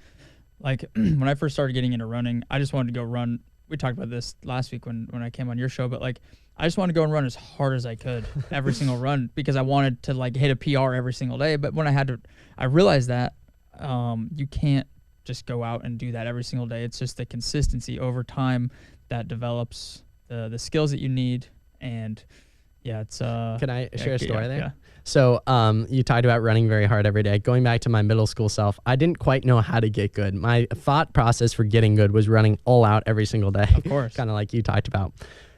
Like when I first started getting into running, I just wanted to go run. We talked about this last week when I came on your show, but like I just wanted to go and run as hard as I could every single run because I wanted to like hit a PR every single day. But when I realized that you can't just go out and do that every single day. It's just the consistency over time that develops the skills that you need. And yeah, it's can I share a story there? Yeah. So you talked about running very hard every day. Going back to my middle school self, I didn't quite know how to get good. My thought process for getting good was running all out every single day. Of course. Kind of like you talked about.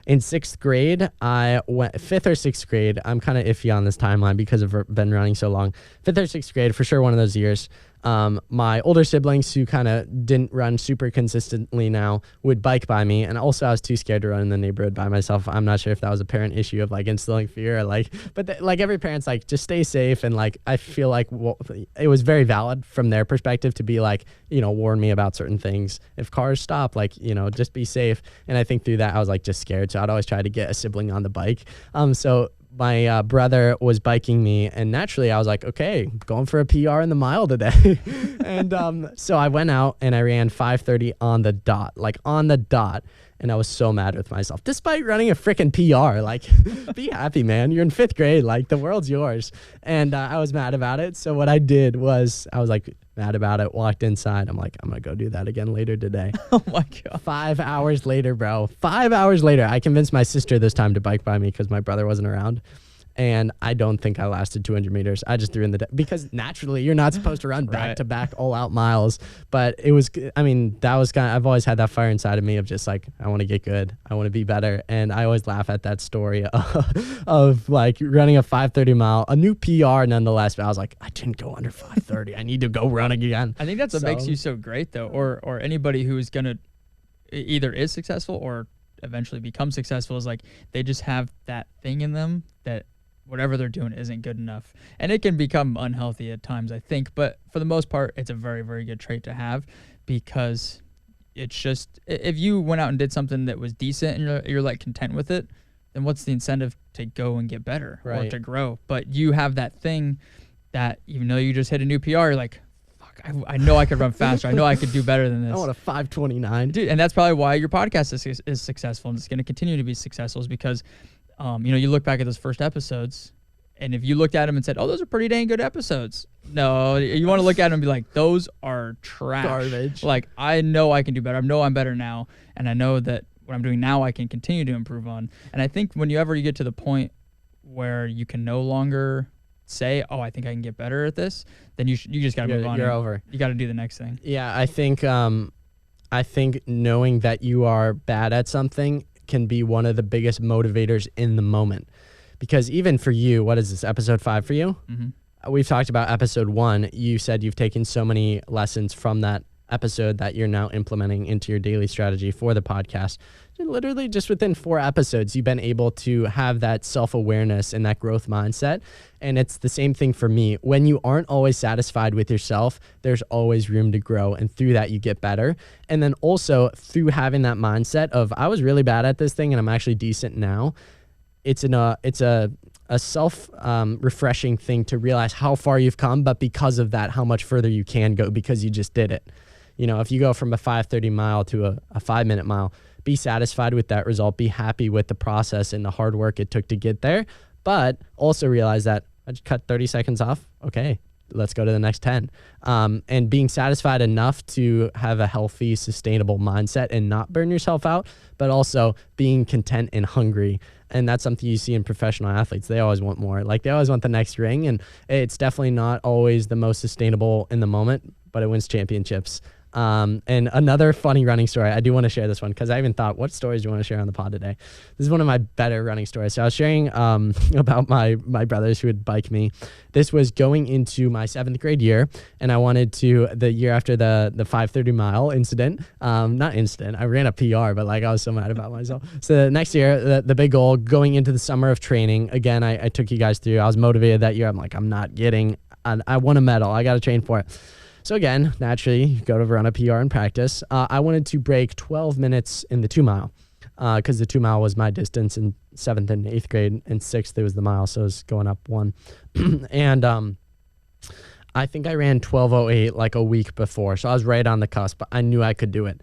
In 6th grade, I went 5th or 6th grade. I'm kind of iffy on this timeline because I've been running so long. 5th or 6th grade, for sure one of those years. My older siblings who kind of didn't run super consistently now would bike by me. And also I was too scared to run in the neighborhood by myself. I'm not sure if that was a parent issue of like instilling fear or like, but like every parent's like, just stay safe. And like, I feel like it was very valid from their perspective to be like, warn me about certain things. If cars stop, like, just be safe. And I think through that, I was like, just scared. So I'd always try to get a sibling on the bike. So my brother was biking me and naturally I was like, okay, going for a PR in the mile today. And so I went out and I ran 5:30 on the dot. And I was so mad with myself, despite running a freaking PR. Like, be happy, man. You're in 5th grade. Like, the world's yours. And I was mad about it. So what I did was I was like mad about it, walked inside. I'm like, I'm going to go do that again later today. Oh, my God. 5 hours later, bro. 5 hours later, I convinced my sister this time to bike by me because my brother wasn't around. And I don't think I lasted 200 meters. I just threw in the because naturally you're not supposed to run back to back all out miles. But it was, I mean, that was kind of, I've always had that fire inside of me of just like, I want to get good. I want to be better. And I always laugh at that story of like running a 5:30 mile, a new PR nonetheless. But I was like, I didn't go under 5:30. I need to go run again. I think that's what makes you so great though. Or anybody who is going to either is successful or eventually become successful is like, they just have that thing in them that whatever they're doing isn't good enough. And it can become unhealthy at times, I think. But for the most part, it's a very, very good trait to have because it's just, if you went out and did something that was decent and you're like content with it, then what's the incentive to go and get better or to grow? But you have that thing that even though you just hit a new PR, you're like, fuck, I know I could run faster. I know I could do better than this. I want a 5:29. Dude, and that's probably why your podcast is successful and it's going to continue to be successful is because you look back at those first episodes, and if you looked at them and said, "Oh, those are pretty dang good episodes," no, you want to look at them and be like, "Those are trash, garbage." Like I know I can do better. I know I'm better now, and I know that what I'm doing now I can continue to improve on. And I think when you get to the point where you can no longer say, "Oh, I think I can get better at this," then you just got to move on. You're over. You got to do the next thing. Yeah, I think knowing that you are bad at something can be one of the biggest motivators in the moment. Because even for you, what is this, episode 5 for you? Mm-hmm. We've talked about episode 1. You said you've taken so many lessons from that episode that you're now implementing into your daily strategy for the podcast. Literally just within 4 episodes, you've been able to have that self-awareness and that growth mindset. And it's the same thing for me. When you aren't always satisfied with yourself, there's always room to grow. And through that, you get better. And then also through having that mindset of, I was really bad at this thing and I'm actually decent now. It's a self-refreshing thing to realize how far you've come, but because of that, how much further you can go because you just did it. You know, if you go from a 5:30 mile to a 5-minute mile, be satisfied with that result, be happy with the process and the hard work it took to get there, but also realize that I just cut 30 seconds off. Okay, let's go to the next 10. And being satisfied enough to have a healthy, sustainable mindset and not burn yourself out, but also being content and hungry. And that's something you see in professional athletes. They always want more. Like they always want the next ring. And it's definitely not always the most sustainable in the moment, but it wins championships. And another funny running story, I do want to share this one because I even thought, what stories do you want to share on the pod today? This is one of my better running stories. So I was sharing about my brothers who would bike me. This was going into my 7th grade year, and I wanted to, the year after the 5:30 mile incident, not incident, I ran a PR, but like I was so mad about myself. So the next year, the big goal, going into the summer of training, again, I took you guys through, I was motivated that year. I'm like, I'm not getting, I won a medal. I got to train for it. So again, naturally, you go to run a PR in practice. I wanted to break 12 minutes in the 2 mile because the 2 mile was my distance in 7th and 8th grade, and 6th it was the mile, so it was going up 1. And I think I ran 12:08 like a week before, so I was right on the cusp, but I knew I could do it.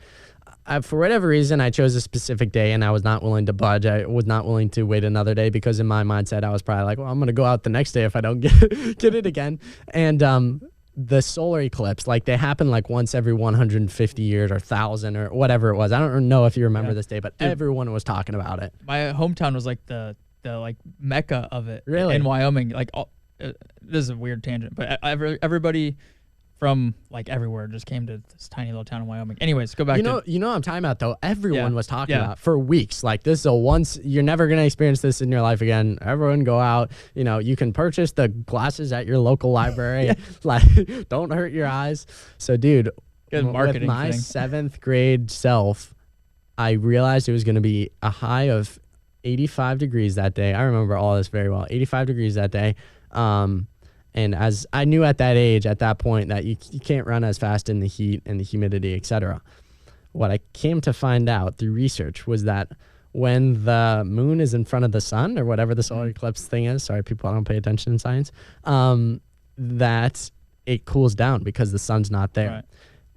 For whatever reason, I chose a specific day, and I was not willing to budge. I was not willing to wait another day because in my mindset, I was probably like, well, I'm going to go out the next day if I don't get it again. And the solar eclipse, like they happen like once every 150 years or 1,000 or whatever it was. I don't know if you remember this day, but everyone was talking about it. My hometown was like the like mecca of it. Really? In Wyoming. Like this is a weird tangent, but everybody from like everywhere just came to this tiny little town in Wyoming. Anyways, go back you know what I'm talking about though. Everyone was talking about for weeks. Like this is a once, you're never going to experience this in your life again. Everyone go out, you can purchase the glasses at your local library. Like don't hurt your eyes. So dude, good marketing with my thing. 7th grade self, I realized it was going to be a high of 85 degrees that day. I remember all this very well. 85 degrees that day. And as I knew at that age, at that point, that you can't run as fast in the heat and the humidity, etc. What I came to find out through research was that when the moon is in front of the sun, or whatever the solar eclipse thing is, sorry, people, I don't pay attention in science, that it cools down because the sun's not there. Right.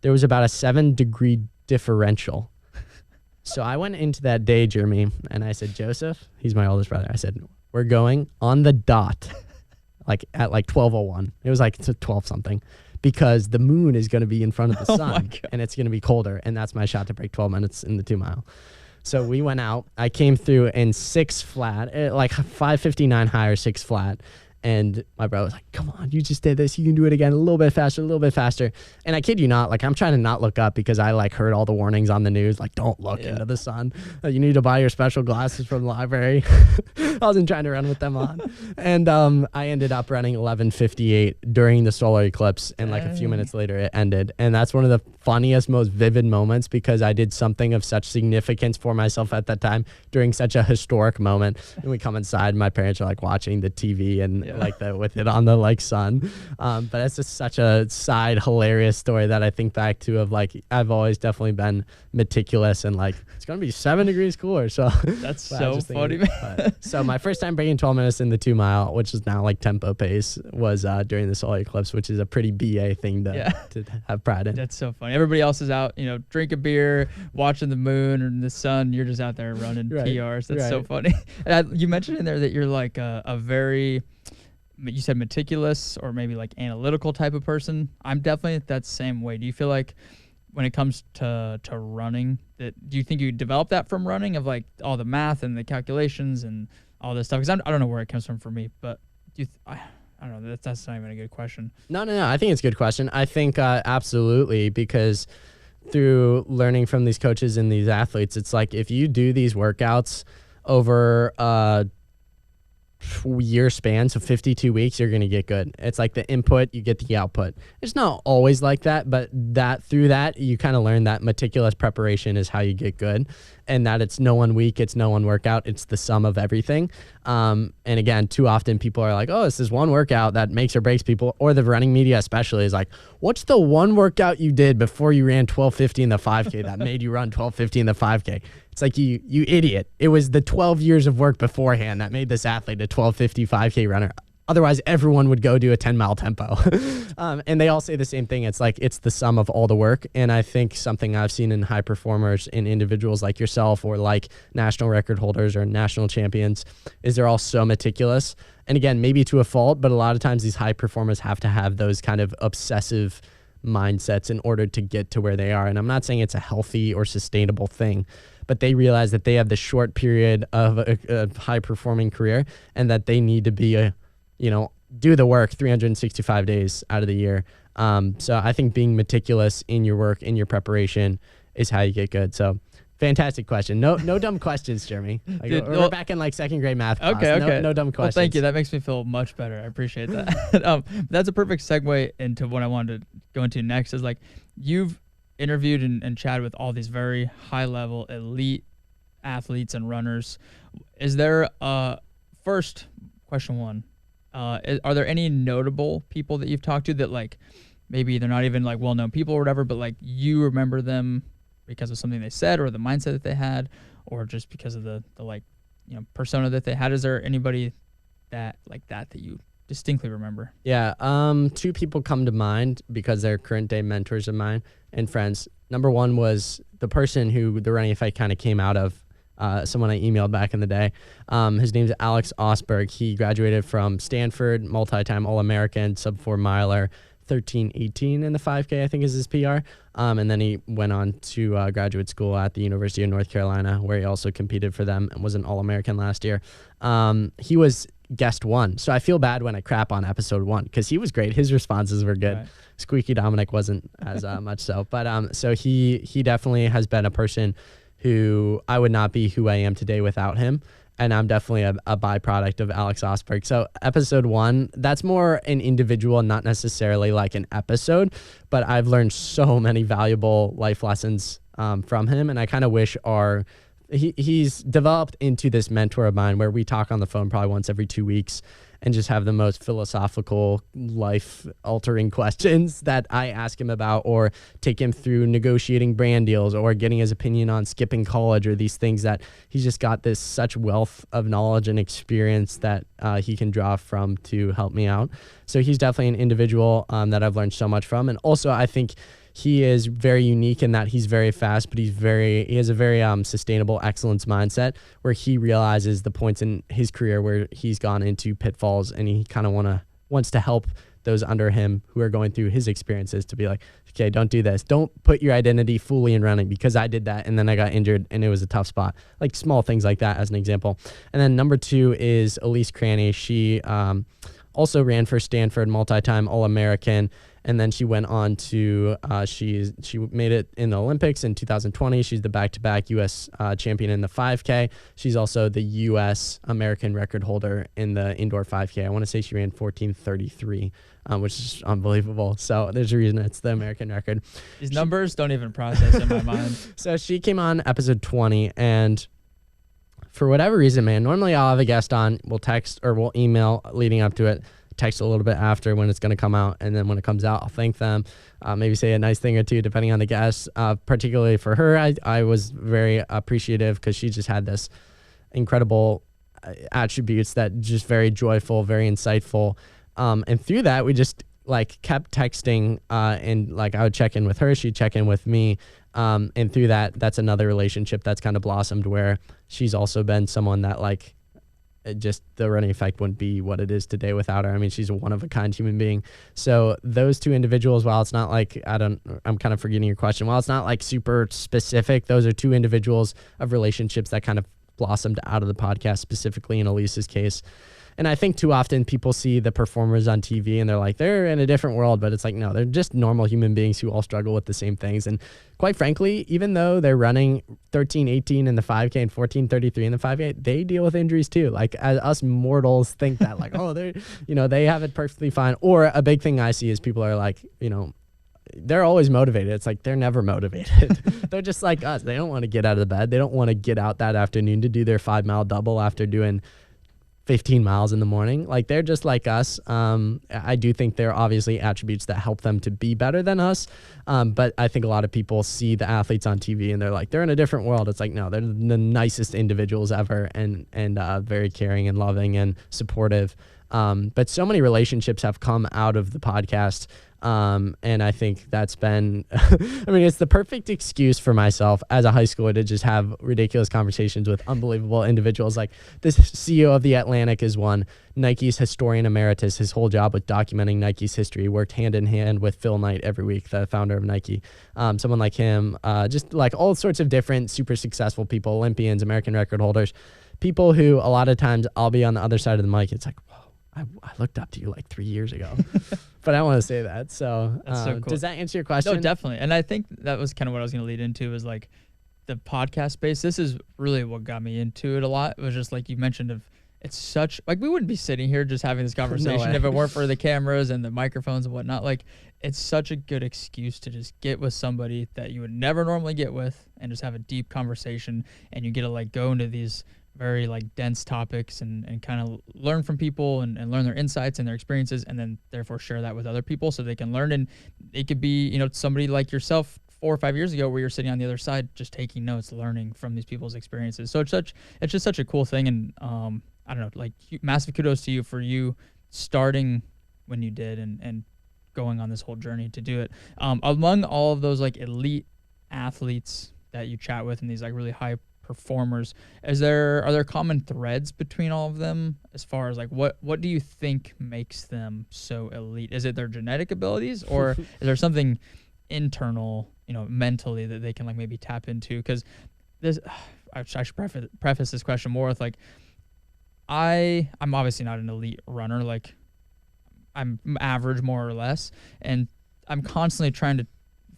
There was about a 7-degree differential. So I went into that day, Jeremy, and I said, Joseph, he's my oldest brother. I said, we're going on the dot. Like at like 12:01. It was like 12 something because the moon is going to be in front of the sun and it's going to be colder. And that's my shot to break 12 minutes in the 2 mile. So we went out. I came through in 6 flat, like 5:59 high or 6 flat. And my brother was like, come on, you just did this. You can do it again a little bit faster, a little bit faster. And I kid you not, like I'm trying to not look up because I like heard all the warnings on the news, like don't look into the sun. You need to buy your special glasses from the library. I wasn't trying to run with them on. And I ended up running 11:58 during the solar eclipse. And like a few minutes later it ended. And that's one of the funniest, most vivid moments because I did something of such significance for myself at that time during such a historic moment. And we come inside, my parents are like watching the TV and like that with it on the like sun. But it's just such a side hilarious story that I think back to of like, I've always definitely been meticulous and like, it's going to be 7 degrees cooler. So that's so funny, man. So my first time breaking 12 minutes in the 2 mile, which is now like tempo pace, was during the solar eclipse, which is a pretty BA thing to have pride in. That's so funny. Everybody else is out, drink a beer, watching the moon or the sun. You're just out there running PRs. That's so funny. And you mentioned in there that you're like a very, you said meticulous or maybe like analytical type of person. I'm definitely that same way. Do you feel like when it comes to running, do you think you develop that from running of like all the math and the calculations and all this stuff? Because I don't know where it comes from for me, but I don't know. That's not even a good question. No. I think it's a good question. I think absolutely, because through learning from these coaches and these athletes, it's like if you do these workouts over year span, so 52 weeks, you're going to get good. It's like the input, you get the output. It's not always like that, but through that, you kind of learn that meticulous preparation is how you get good, and that it's no one week, it's no one workout, it's the sum of everything. And again, too often people are like, oh, it's this one workout that makes or breaks people, or the running media especially is like, what's the one workout you did before you ran 12:50 in the 5K that made you run 12:50 in the 5K? It's like, you idiot. It was the 12 years of work beforehand that made this athlete a 12:50 5K runner. Otherwise, everyone would go do a 10-mile tempo. And they all say the same thing. It's like, it's the sum of all the work. And I think something I've seen in high performers, in individuals like yourself or like national record holders or national champions, is they're all so meticulous. And again, maybe to a fault, but a lot of times these high performers have to have those kind of obsessive mindsets in order to get to where they are. And I'm not saying it's a healthy or sustainable thing, but they realize that they have the short period of a high performing career and that they need to be do the work 365 days out of the year. So I think being meticulous in your work, in your preparation, is how you get good. So fantastic question. No dumb questions, Jeremy. Like, dude, we're back in like second grade math class. Okay. No dumb questions. Well, thank you. That makes me feel much better. I appreciate that. That's a perfect segue into what I wanted to go into next. Is like, you've interviewed and chatted with all these very high level elite athletes and runners. Is there first question one? Are there any notable people that you've talked to that like maybe they're not even like well-known people or whatever, but like you remember them because of something they said or the mindset that they had, or just because of the like persona that they had? Is there anybody that you distinctly remember? Yeah, 2 people come to mind because they're current day mentors of mine and friends. Number one was the person who the running fight kind of came out of. Someone I emailed back in the day. His name's Alex Osberg. He graduated from Stanford, multi-time All-American, sub-4 miler, 13:18 in the 5K, I think is his PR. And then he went on to graduate school at the University of North Carolina, where he also competed for them and was an All-American last year. He was guest 1. So I feel bad when I crap on episode 1 because he was great. His responses were good. Right. Squeaky Dominic wasn't as much so. But so he definitely has been a person who I would not be who I am today without him. And I'm definitely a byproduct of Alex Osberg. So episode 1, that's more an individual, not necessarily like an episode, but I've learned so many valuable life lessons from him. And I kind of wish he's developed into this mentor of mine where we talk on the phone probably once every 2 weeks and just have the most philosophical, life-altering questions that I ask him about, or take him through negotiating brand deals or getting his opinion on skipping college, or these things that he's just got this such wealth of knowledge and experience that he can draw from to help me out. So he's definitely an individual that I've learned so much from. And also I think he is very unique in that he's very fast, but he has a very sustainable excellence mindset where he realizes the points in his career where he's gone into pitfalls and he kind of want to wants to help those under him who are going through his experiences to be like, okay, don't do this. Don't put your identity fully in running because I did that and then I got injured and it was a tough spot. Like small things like that as an example. And then number 2 is Elise Cranny. She also ran for Stanford, multi-time All-American. And then she went on to, she made it in the Olympics in 2020. She's the back-to-back U.S. Champion in the 5K. She's also the U.S. American record holder in the indoor 5K. I want to say she ran 14:33, which is unbelievable. So there's a reason it's the American record. These numbers don't even process in my mind. So she came on episode 20, and for whatever reason, man, normally I'll have a guest on, we'll text or we'll email leading up to it, text a little bit after when it's going to come out, and then when it comes out I'll thank them, maybe say a nice thing or two depending on the guest. Particularly for her, I was very appreciative because she just had this incredible attributes that just very joyful, very insightful, and through that we just like kept texting, and like I would check in with her, she'd check in with me, and through that, that's another relationship that's kind of blossomed where she's also been someone that like just the running effect wouldn't be what it is today without her. I mean, she's a one-of-a-kind human being. So those two individuals, while it's not like, I'm kind of forgetting your question, while it's not like super specific, those are two individuals of relationships that kind of blossomed out of the podcast, specifically in Elise's case. And I think too often people see the performers on TV and they're like, they're in a different world, but it's like, no, they're just normal human beings who all struggle with the same things. And quite frankly, even though they're running 13:18 in the 5K and 14:33 in the 5K, they deal with injuries too. Like as us mortals think that like, oh, they're, they have it perfectly fine. Or a big thing I see is people are like, they're always motivated. It's like, they're never motivated. They're just like us. They don't want to get out of the bed. They don't want to get out that afternoon to do their 5-mile double after doing 15 miles in the morning. Like they're just like us. I do think there are obviously attributes that help them to be better than us. But I think a lot of people see the athletes on TV and they're like, they're in a different world. It's like, no, they're the nicest individuals ever and very caring and loving and supportive. But so many relationships have come out of the podcast. And I think that's been, it's the perfect excuse for myself as a high schooler to just have ridiculous conversations with unbelievable individuals. Like this CEO of The Atlantic is one, Nike's historian emeritus. His whole job was documenting Nike's history, worked hand in hand with Phil Knight every week, the founder of Nike. Someone like him, just like all sorts of different super successful people, Olympians, American record holders, people who a lot of times I'll be on the other side of the mic. It's like, I looked up to you like 3 years ago, but I don't want to say that. So, that's so cool. Does that answer your question? No, definitely. And I think that was kind of what I was going to lead into is like the podcast space. This is really what got me into it a lot. It was just like you mentioned it's such like we wouldn't be sitting here just having this conversation if it weren't for the cameras and the microphones and whatnot. Like it's such a good excuse to just get with somebody that you would never normally get with and just have a deep conversation, and you get to like go into these very like dense topics and kind of learn from people and learn their insights and their experiences, and then therefore share that with other people so they can learn. And it could be, somebody like yourself 4 or 5 years ago where you're sitting on the other side, just taking notes, learning from these people's experiences. So it's just such a cool thing. And I don't know, like massive kudos to you for you starting when you did and going on this whole journey to do it. Among all of those like elite athletes that you chat with and these like really high performers, are there common threads between all of them as far as like what do you think makes them so elite? Is it their genetic abilities, or is there something internal, mentally that they can like maybe tap into? Because this, I should preface this question more with like, I'm obviously not an elite runner. Like I'm average more or less, and I'm constantly trying to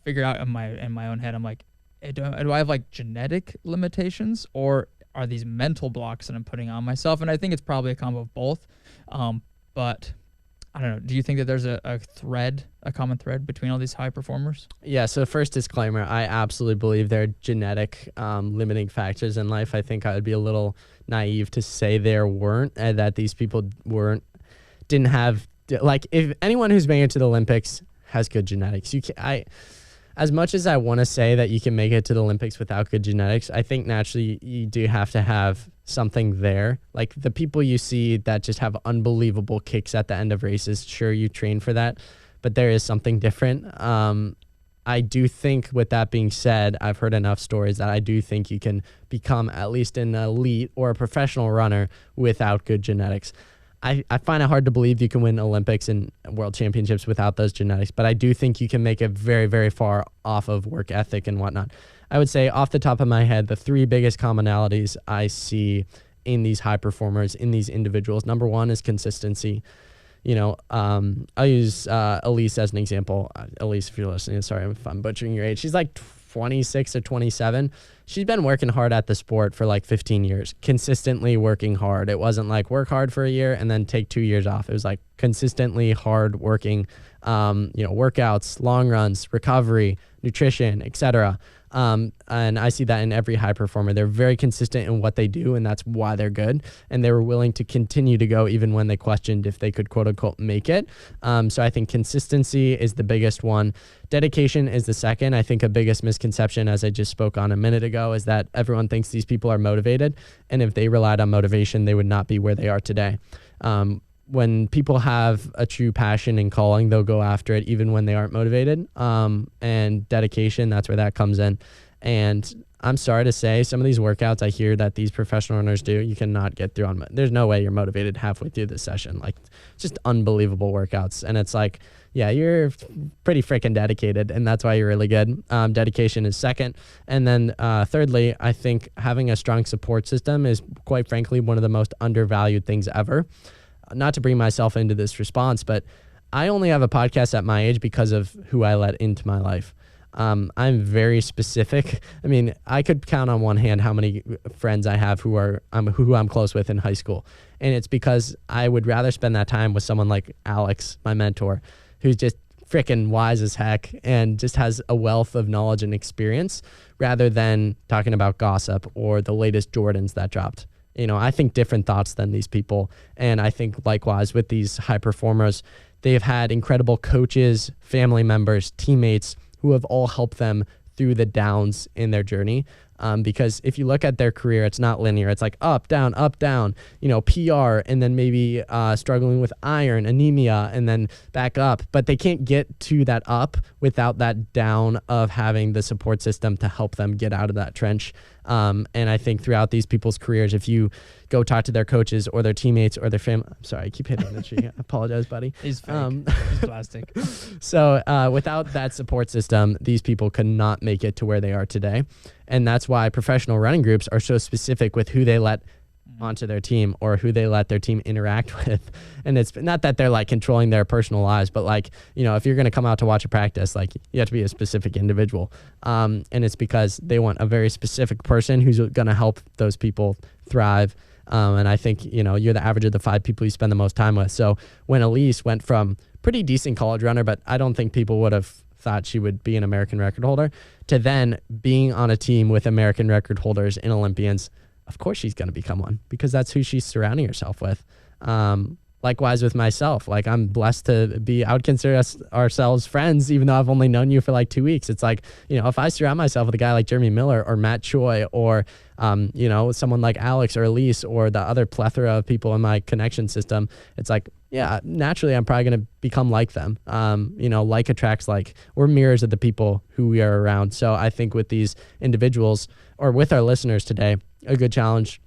figure out in my own head. I'm like, do I have like genetic limitations, or are these mental blocks that I'm putting on myself? And I think it's probably a combo of both. But I don't know. Do you think that there's a common thread between all these high performers? Yeah. So first disclaimer, I absolutely believe there are genetic limiting factors in life. I think I would be a little naive to say there weren't, and that these people didn't have, like, if anyone who's made it to the Olympics has good genetics. As much as I want to say that you can make it to the Olympics without good genetics, I think naturally you do have to have something there. Like the people you see that just have unbelievable kicks at the end of races, sure, you train for that, but there is something different. I do think, with that being said, I've heard enough stories that I do think you can become at least an elite or a professional runner without good genetics. I find it hard to believe you can win Olympics and world championships without those genetics, but I do think you can make it very, very far off of work ethic and whatnot. I would say off the top of my head, the three biggest commonalities I see in these high performers, in these individuals. Number one is consistency. I'll use Elise as an example. Elise, if you're listening, sorry if I'm butchering your age. She's like 26 or 27. She's been working hard at the sport for like 15 years, consistently working hard. It wasn't like work hard for a year and then take 2 years off. It was like consistently hard working, workouts, long runs, recovery, nutrition, etc. And I see that in every high performer. They're very consistent in what they do, and that's why they're good. And they were willing to continue to go even when they questioned if they could, quote unquote, make it. So I think consistency is the biggest one. Dedication is the second. I think a biggest misconception, as I just spoke on a minute ago, is that everyone thinks these people are motivated. And if they relied on motivation, they would not be where they are today. When people have a true passion and calling, they'll go after it even when they aren't motivated. And dedication, that's where that comes in. And I'm sorry to say, some of these workouts I hear that these professional runners do, you cannot get through on. There's no way you're motivated halfway through the session. Like, just unbelievable workouts. And it's like, yeah, you're pretty freaking dedicated, and that's why you're really good. Dedication is second. And then thirdly, I think having a strong support system is, quite frankly, one of the most undervalued things ever. Not to bring myself into this response, but I only have a podcast at my age because of who I let into my life. I'm very specific. I mean, I could count on one hand how many friends I have who I'm close with in high school. And it's because I would rather spend that time with someone like Alex, my mentor, who's just freaking wise as heck and just has a wealth of knowledge and experience, rather than talking about gossip or the latest Jordans that dropped. I think different thoughts than these people. And I think likewise with these high performers, they have had incredible coaches, family members, teammates who have all helped them through the downs in their journey. Because if you look at their career, it's not linear. It's like up, down, PR, and then maybe struggling with iron, anemia, and then back up. But they can't get to that up without that down of having the support system to help them get out of that trench. And I think throughout these people's careers, if you go talk to their coaches or their teammates or their family, I'm sorry, I keep hitting the tree. I apologize, buddy. He's fake. He's plastic. So without that support system, these people could not make it to where they are today. And that's why professional running groups are so specific with who they let onto their team or who they let their team interact with. And it's not that they're like controlling their personal lives, but like, if you're going to come out to watch a practice, like you have to be a specific individual. And it's because they want a very specific person who's going to help those people thrive. And I think, you're the average of the 5 people you spend the most time with. So when Elise went from pretty decent college runner, but I don't think people would have thought she would be an American record holder, to then being on a team with American record holders and Olympians, of course she's going to become one because that's who she's surrounding herself with. Likewise with myself, like I'm blessed to consider ourselves friends, even though I've only known you for like 2 weeks. It's like, if I surround myself with a guy like Jeremy Miller or Matt Choi or, someone like Alex or Elise or the other plethora of people in my connection system, it's like, yeah, naturally I'm probably going to become like them. Like attracts like. We're mirrors of the people who we are around. So I think with these individuals or with our listeners today, a good challenge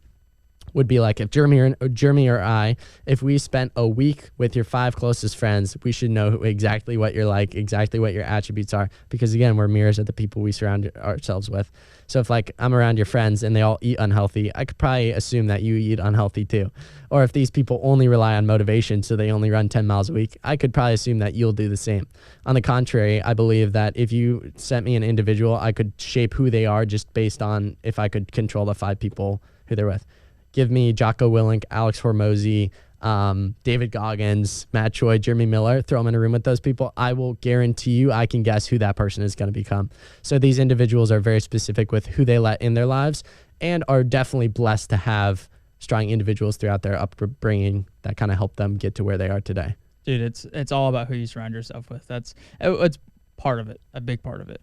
would be like if Jeremy or I, if we spent a week with your 5 closest friends, we should know exactly what you're like, exactly what your attributes are, because again, we're mirrors of the people we surround ourselves with. So if like I'm around your friends and they all eat unhealthy, I could probably assume that you eat unhealthy too. Or if these people only rely on motivation, so they only run 10 miles a week, I could probably assume that you'll do the same. On the contrary, I believe that if you sent me an individual, I could shape who they are just based on if I could control the 5 people who they're with. Give me Jocko Willink, Alex Hormozy, David Goggins, Matt Choi, Jeremy Miller, throw them in a room with those people. I will guarantee you I can guess who that person is going to become. So these individuals are very specific with who they let in their lives and are definitely blessed to have strong individuals throughout their upbringing that kind of help them get to where they are today. Dude, it's all about who you surround yourself with. It's part of it, a big part of it.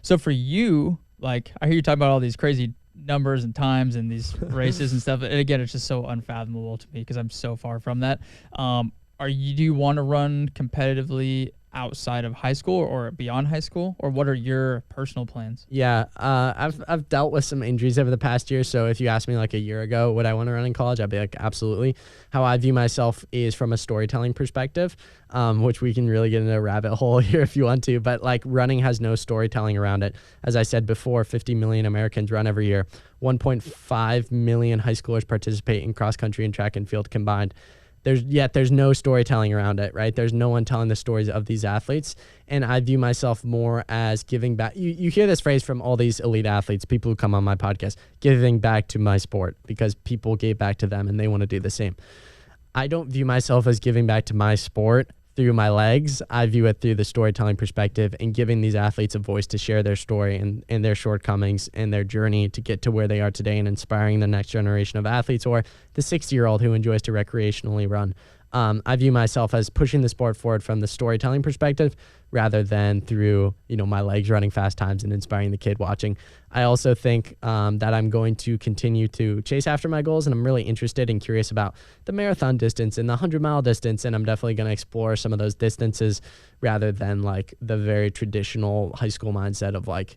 So for you, like I hear you talk about all these crazy numbers and times and these races and stuff. And again, it's just so unfathomable to me because I'm so far from that. Do you want to run competitively outside of high school or beyond high school, or what are your personal plans? Yeah, I've dealt with some injuries over the past year. So if you asked me like a year ago, would I want to run in college? I'd be like, absolutely. How I view myself is from a storytelling perspective, which we can really get into a rabbit hole here if you want to. But like running has no storytelling around it. As I said before, 50 million Americans run every year. 1.5 million high schoolers participate in cross country and track and field combined. There's no storytelling around it, right? There's no one telling the stories of these athletes. And I view myself more as giving back. You hear this phrase from all these elite athletes, people who come on my podcast, giving back to my sport because people gave back to them and they want to do the same. I don't view myself as giving back to my sport through my legs. I view it through the storytelling perspective and giving these athletes a voice to share their story and their shortcomings and their journey to get to where they are today and inspiring the next generation of athletes or the 60-year-old who enjoys to recreationally run. I view myself as pushing the sport forward from the storytelling perspective rather than through, my legs running fast times and inspiring the kid watching. I also think that I'm going to continue to chase after my goals, and I'm really interested and curious about the marathon distance and the 100-mile distance, and I'm definitely going to explore some of those distances rather than like the very traditional high school mindset of like,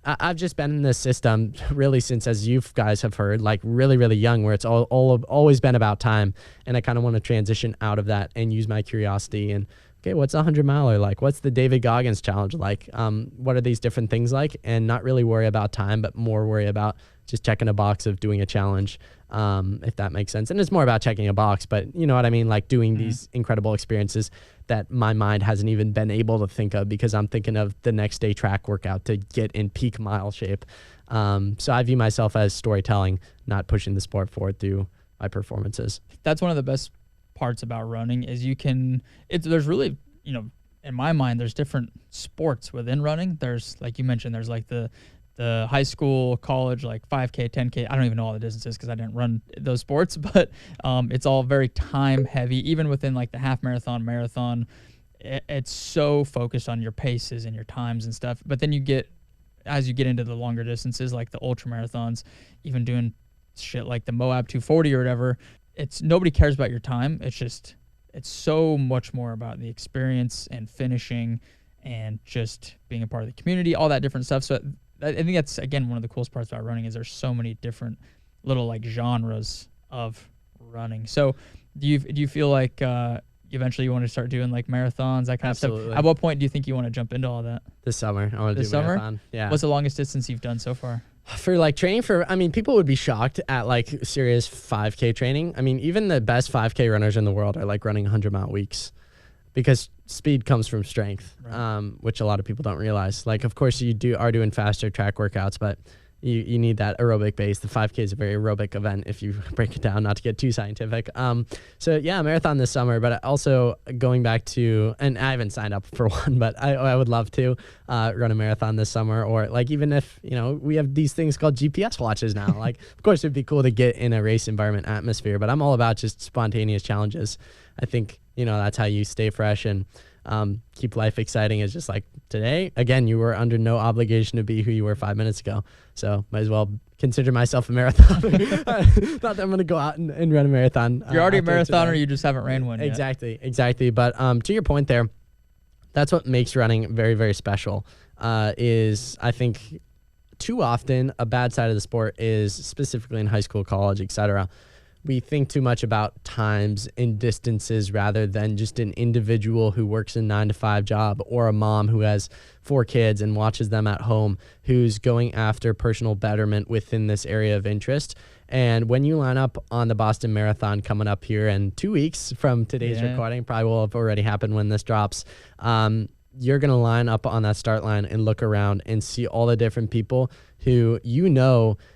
I've just been in this system really since, as you guys have heard, like really, really young, where it's always been about time. And I kind of want to transition out of that and use my curiosity and, okay, what's a 100-miler like? What's the David Goggins challenge like? What are these different things like? And not really worry about time, but more worry about just checking a box of doing a challenge, if that makes sense. And it's more about checking a box, but you know what I mean? Like doing these incredible experiences that my mind hasn't even been able to think of because I'm thinking of the next day track workout to get in peak mile shape. So I view myself as storytelling, not pushing the sport forward through my performances. That's one of the best parts about running is there's really, in my mind, there's different sports within running. There's, like you mentioned, there's like the high school, college, like 5K, 10K. I don't even know all the distances because I didn't run those sports, but it's all very time heavy. Even within like the half marathon, it's so focused on your paces and your times and stuff. But then as you get into the longer distances, like the ultra marathons, even doing shit like the Moab 240 or whatever, nobody cares about your time. It's so much more about the experience and finishing and just being a part of the community, all that different stuff. So I think that's, again, one of the coolest parts about running is there's so many different little like genres of running. So do you feel like eventually you want to start doing like marathons, that kind of stuff? At what point do you think you want to jump into all that? This summer. I want to do marathon. Yeah. What's the longest distance you've done so far? For like training people would be shocked at like serious 5K training. I mean, even the best 5K runners in the world are like running 100-mile weeks because speed comes from strength, right. Which a lot of people don't realize. Like, of course, you are doing faster track workouts, but you need that aerobic base. The 5K is a very aerobic event if you break it down, not to get too scientific. So yeah, marathon this summer, but also going back to, and I haven't signed up for one, but I would love to run a marathon this summer, or like even if, we have these things called GPS watches now, like of course it'd be cool to get in a race environment atmosphere, but I'm all about just spontaneous challenges. I think, that's how you stay fresh and keep life exciting. Is just like today, again, you were under no obligation to be who you were 5 minutes ago. So might as well consider myself a marathoner. Not that I'm going to go out and run a marathon. You're already a marathoner, you just haven't ran one yet. Exactly. But to your point there, that's what makes running very, very special, is I think too often a bad side of the sport is, specifically in high school, college, etc., we think too much about times and distances rather than just an individual who works a 9-to-5 job, or a mom who has 4 kids and watches them at home, who's going after personal betterment within this area of interest. And when you line up on the Boston Marathon coming up here in 2 weeks from today's recording, probably will have already happened when this drops, you're going to line up on that start line and look around and see all the different people who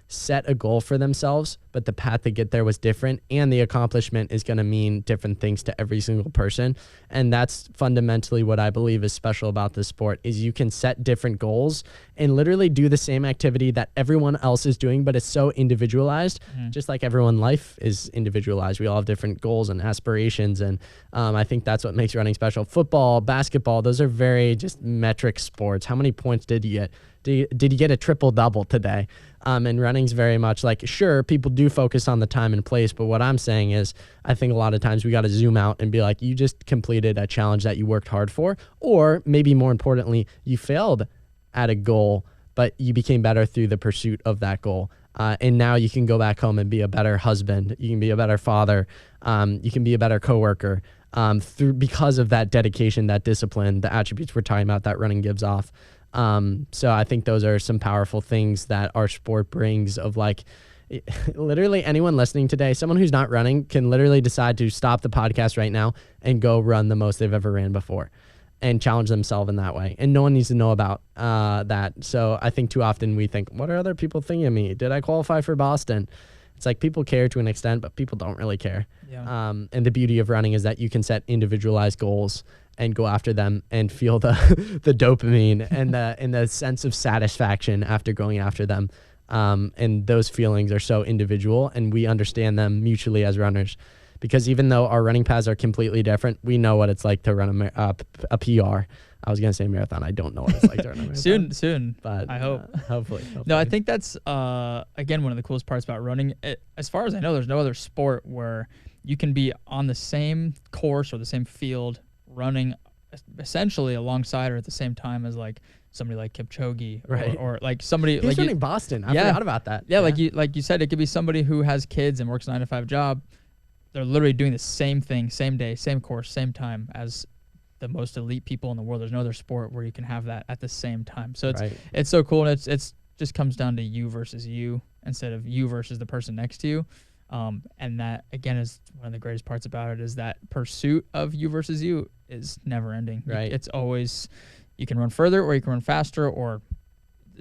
set a goal for themselves, but the path to get there was different, and the accomplishment is going to mean different things to every single person. And that's fundamentally what I believe is special about this sport, is you can set different goals and literally do the same activity that everyone else is doing, but it's so individualized, just like everyone's life is individualized. We all have different goals and aspirations, and I think that's what makes running special. Football, basketball, those are very just metric sports. How many points did you get? Did you get a triple double today? And running's very much like, sure, people do focus on the time and place, but what I'm saying is I think a lot of times we got to zoom out and be like, you just completed a challenge that you worked hard for, or maybe more importantly, you failed at a goal, but you became better through the pursuit of that goal. And now you can go back home and be a better husband. You can be a better father. You can be a better coworker because of that dedication, that discipline, the attributes we're talking about that running gives off. So I think those are some powerful things that our sport brings of like literally anyone listening today, someone who's not running can literally decide to stop the podcast right now and go run the most they've ever ran before and challenge themselves in that way. And no one needs to know about that. So I think too often we think, what are other people thinking of me? Did I qualify for Boston? It's like people care to an extent, but people don't really care. Yeah. And the beauty of running is that you can set individualized goals and go after them and feel the dopamine and the sense of satisfaction after going after them. And those feelings are so individual, and we understand them mutually as runners. Because even though our running paths are completely different, we know what it's like to run a PR. I was going to say marathon. I don't know what it's like to run a marathon. Soon. But I hope. Hopefully. No, I think that's, again, one of the coolest parts about running. As far as I know, there's no other sport where you can be on the same course or the same field running essentially alongside or at the same time as like somebody like Kipchoge, right? Or like somebody He's like running Boston. I forgot about that. Yeah, like you said, it could be somebody who has kids and works a 9-to-5 job. They're literally doing the same thing, same day, same course, same time as the most elite people in the world. There's no other sport where you can have that at the same time. So it's so cool, and it's just comes down to you versus you instead of you versus the person next to you. And that again is one of the greatest parts about it is that pursuit of you versus you is never ending. Right. It's always, you can run further or you can run faster, or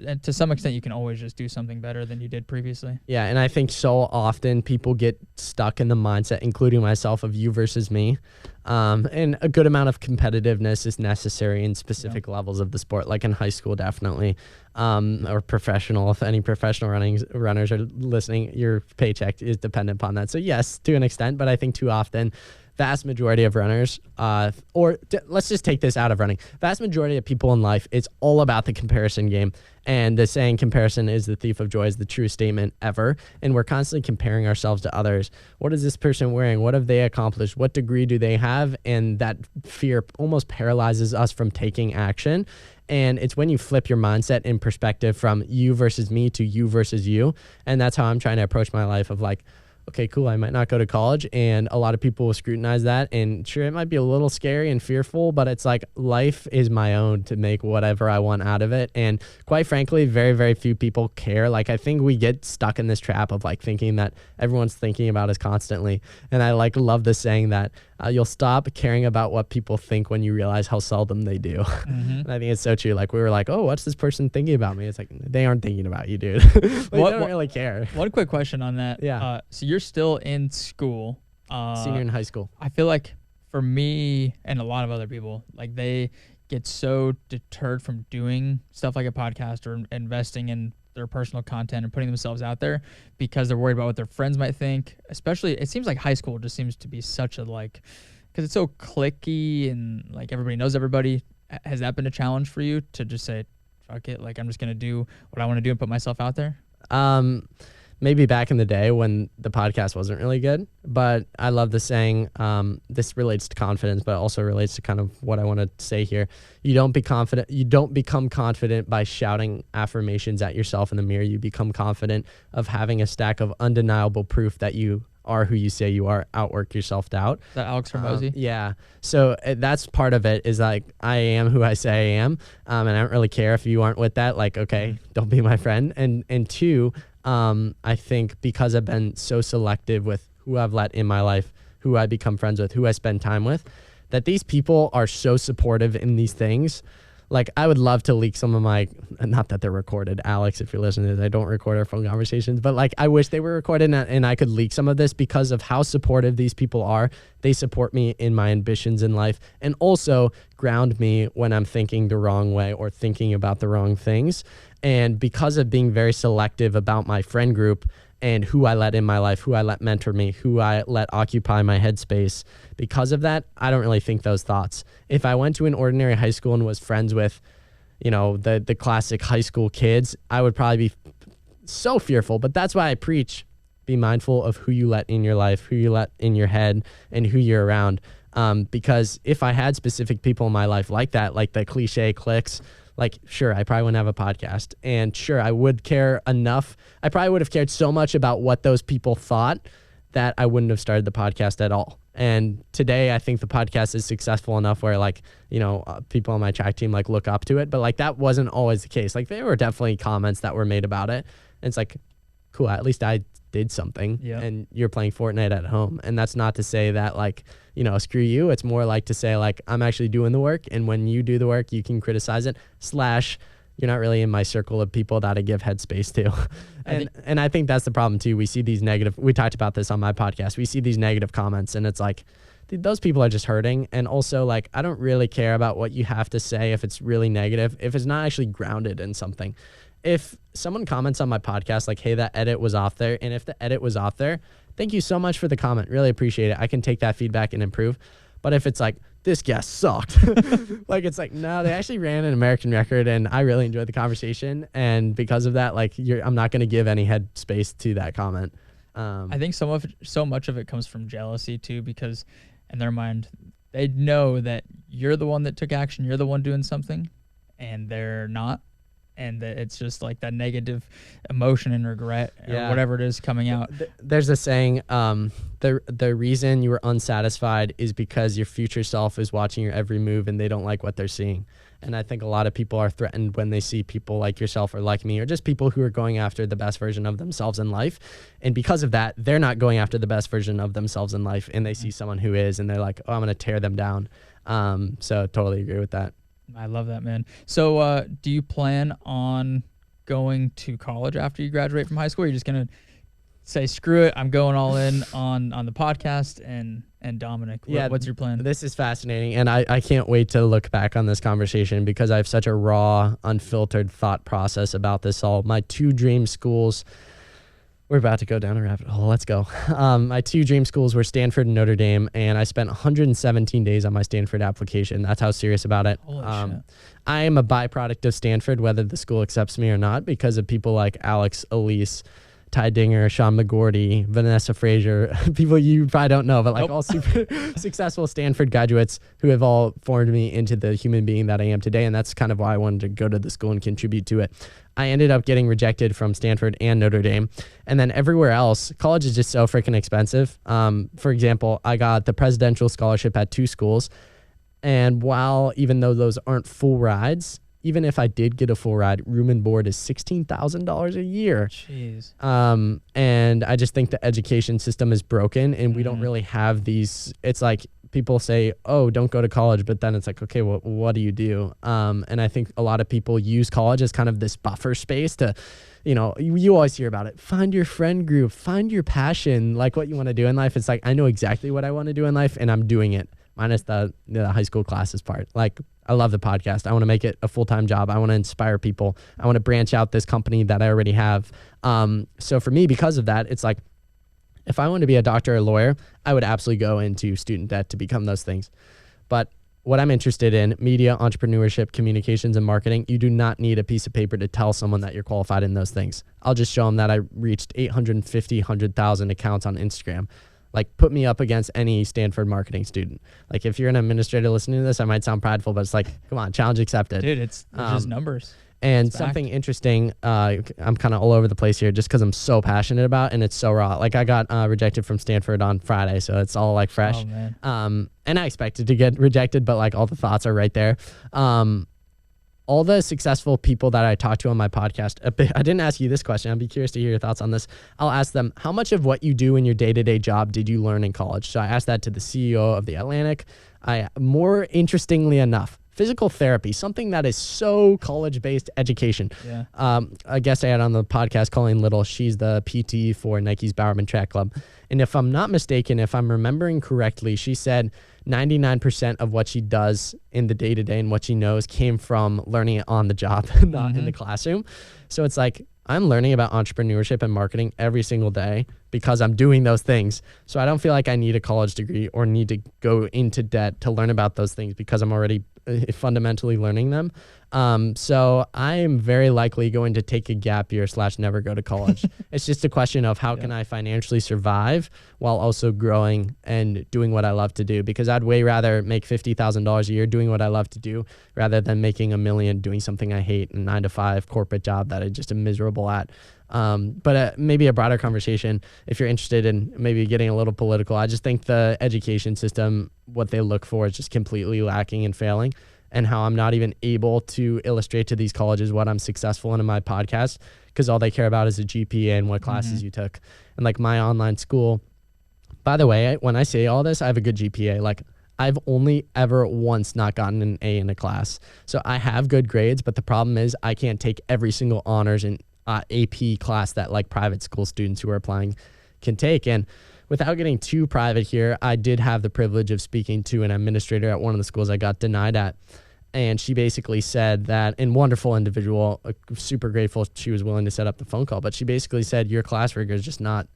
and to some extent you can always just do something better than you did previously. Yeah, and I think so often people get stuck in the mindset, including myself, of you versus me. And a good amount of competitiveness is necessary in specific levels of the sport, like in high school, definitely, or professional. If any professional runners are listening, your paycheck is dependent upon that. So yes, to an extent, but I think too often, vast majority of runners, let's just take this out of running. Vast majority of people in life, it's all about the comparison game. And the saying comparison is the thief of joy is the truest statement ever. And we're constantly comparing ourselves to others. What is this person wearing? What have they accomplished? What degree do they have? And that fear almost paralyzes us from taking action. And it's when you flip your mindset in perspective from you versus me to you versus you. And that's how I'm trying to approach my life of like, okay, cool, I might not go to college, and a lot of people will scrutinize that, and sure, it might be a little scary and fearful, but it's like life is my own to make whatever I want out of it, and quite frankly, very, very few people care. Like, I think we get stuck in this trap of like thinking that everyone's thinking about us constantly, and I like love the saying that you'll stop caring about what people think when you realize how seldom they do. Mm-hmm. And I think it's so true. Like, we were like, oh, what's this person thinking about me? It's like, they aren't thinking about you, dude. They don't really care. One quick question on that. Yeah. So you're still in school. Senior in high school. I feel like for me and a lot of other people, like they get so deterred from doing stuff like a podcast or investing in their personal content and putting themselves out there because they're worried about what their friends might think. Especially, it seems like high school just seems to be such a like, because it's so cliquey and like everybody knows everybody. Has that been a challenge for you to just say, fuck it, like I'm just gonna do what I want to do and put myself out there? Maybe back in the day when the podcast wasn't really good, but I love the saying, this relates to confidence, but also relates to kind of what I want to say here. You don't become confident by shouting affirmations at yourself in the mirror. You become confident of having a stack of undeniable proof that you are who you say you are, outwork your self-doubt. Is that Alex Hormozy? Yeah. So that's part of it is like, I am who I say I am. And I don't really care if you aren't with that. Like, okay, don't be my friend. And two, I think because I've been so selective with who I've let in my life, who I become friends with, who I spend time with, that these people are so supportive in these things. Like, I would love to leak some of my, not that they're recorded, Alex, if you're listening to this, I don't record our phone conversations, but like, I wish they were recorded and I could leak some of this because of how supportive these people are. They support me in my ambitions in life and also ground me when I'm thinking the wrong way or thinking about the wrong things. And because of being very selective about my friend group and who I let in my life, who I let mentor me, who I let occupy my headspace, because of that, I don't really think those thoughts. If I went to an ordinary high school and was friends with the classic high school kids, I would probably be so fearful. But that's why I preach, be mindful of who you let in your life, who you let in your head, and who you're around. Because if I had specific people in my life like that, like the cliche cliques, like, sure, I probably wouldn't have a podcast. And sure, I would care enough. I probably would have cared so much about what those people thought that I wouldn't have started the podcast at all. And today I think the podcast is successful enough where people on my track team like look up to it, but like that wasn't always the case. Like there were definitely comments that were made about it. And it's like, cool, at least I did something. Yep. And you're playing Fortnite at home. And that's not to say that like, screw you. It's more like to say like, I'm actually doing the work. And when you do the work, you can criticize it / you're not really in my circle of people that I give headspace to. And I think that's the problem too. We see these we talked about this on my podcast. We see these negative comments and it's like, those people are just hurting. And also like, I don't really care about what you have to say if it's really negative, if it's not actually grounded in something. If someone comments on my podcast, like, hey, that edit was off there. And if the edit was off there, thank you so much for the comment. Really appreciate it. I can take that feedback and improve. But if it's like, this guest sucked, like, it's like, no, they actually ran an American record and I really enjoyed the conversation. And because of that, like, I'm not going to give any head space to that comment. I think so much of it comes from jealousy too, because in their mind, they know that you're the one that took action. You're the one doing something and they're not. And that it's just like that negative emotion and regret or whatever it is coming out. There's a saying, the reason you were unsatisfied is because your future self is watching your every move and they don't like what they're seeing. And I think a lot of people are threatened when they see people like yourself or like me, or just people who are going after the best version of themselves in life. And because of that, they're not going after the best version of themselves in life. And they see someone who is, and they're like, oh, I'm going to tear them down. So totally agree with that. I love that, man. So do you plan on going to college after you graduate from high school? Or are you just going to say, screw it, I'm going all in on the podcast and Dominic? What's your plan? This is fascinating. And I can't wait to look back on this conversation because I have such a raw, unfiltered thought process about this all. My two dream schools, we're about to go down a rabbit hole. Let's go. My two dream schools were Stanford and Notre Dame, and I spent 117 days on my Stanford application. That's how serious about it. Holy shit. I am a byproduct of Stanford, whether the school accepts me or not, because of people like Alex, Elise, Ty Dinger, Sean McGordy, Vanessa Frazier, people you probably don't know, but like all super successful Stanford graduates who have all formed me into the human being that I am today. And that's kind of why I wanted to go to the school and contribute to it. I ended up getting rejected from Stanford and Notre Dame. And then everywhere else, college is just so freaking expensive. For example, I got the presidential scholarship at two schools. And even though those aren't full rides, even if I did get a full ride, room and board is $16,000 a year. Jeez. And I just think the education system is broken and we don't really have these. It's like people say, oh, don't go to college. But then it's like, okay, well, what do you do? And I think a lot of people use college as kind of this buffer space to, you always hear about it. Find your friend group, find your passion, like what you want to do in life. It's like, I know exactly what I want to do in life and I'm doing it. Minus the high school classes part. Like, I love the podcast. I want to make it a full-time job. I want to inspire people. I want to branch out this company that I already have. So for me, because of that, it's like, if I want to be a doctor or a lawyer, I would absolutely go into student debt to become those things. But what I'm interested in, media, entrepreneurship, communications, and marketing, you do not need a piece of paper to tell someone that you're qualified in those things. I'll just show them that I reached 100,000 accounts on Instagram. Like, put me up against any Stanford marketing student. Like, if you're an administrator listening to this, I might sound prideful, but it's like, come on, challenge accepted. Dude, it's just numbers. And it's something interesting, I'm kind of all over the place here just because I'm so passionate about it and it's so raw. Like, I got rejected from Stanford on Friday, so it's all like fresh. Oh, man. And I expected to get rejected, but like all the thoughts are right there. All the successful people that I talked to on my podcast, I didn't ask you this question. I'd be curious to hear your thoughts on this. I'll ask them, how much of what you do in your day-to-day job did you learn in college? So I asked that to the CEO of The Atlantic. More interestingly enough, physical therapy, something that is so college-based education. Yeah. A guest I had on the podcast, Colleen Little, she's the PT for Nike's Bowerman Track Club. And if I'm not mistaken, if I'm remembering correctly, she said 99% of what she does in the day-to-day and what she knows came from learning it on the job, not in the classroom. So it's like, I'm learning about entrepreneurship and marketing every single day because I'm doing those things. So I don't feel like I need a college degree or need to go into debt to learn about those things because I'm already fundamentally learning them. So I am very likely going to take a gap year / never go to college. It's just a question of how can I financially survive while also growing and doing what I love to do, because I'd way rather make $50,000 a year doing what I love to do rather than making $1 million doing something I hate, a 9-to-5 corporate job that I just am miserable at. But maybe a broader conversation, if you're interested in maybe getting a little political, I just think the education system, what they look for is just completely lacking and failing, and how I'm not even able to illustrate to these colleges what I'm successful in my podcast, because all they care about is a GPA and what classes you took. And like my online school, by the way, when I say all this, I have a good GPA. Like I've only ever once not gotten an A in a class. So I have good grades, but the problem is I can't take every single honors and AP class that like private school students who are applying can take. And without getting too private here, I did have the privilege of speaking to an administrator at one of the schools I got denied at. And she basically said that, and wonderful individual, super grateful she was willing to set up the phone call, but she basically said your class rigor is just not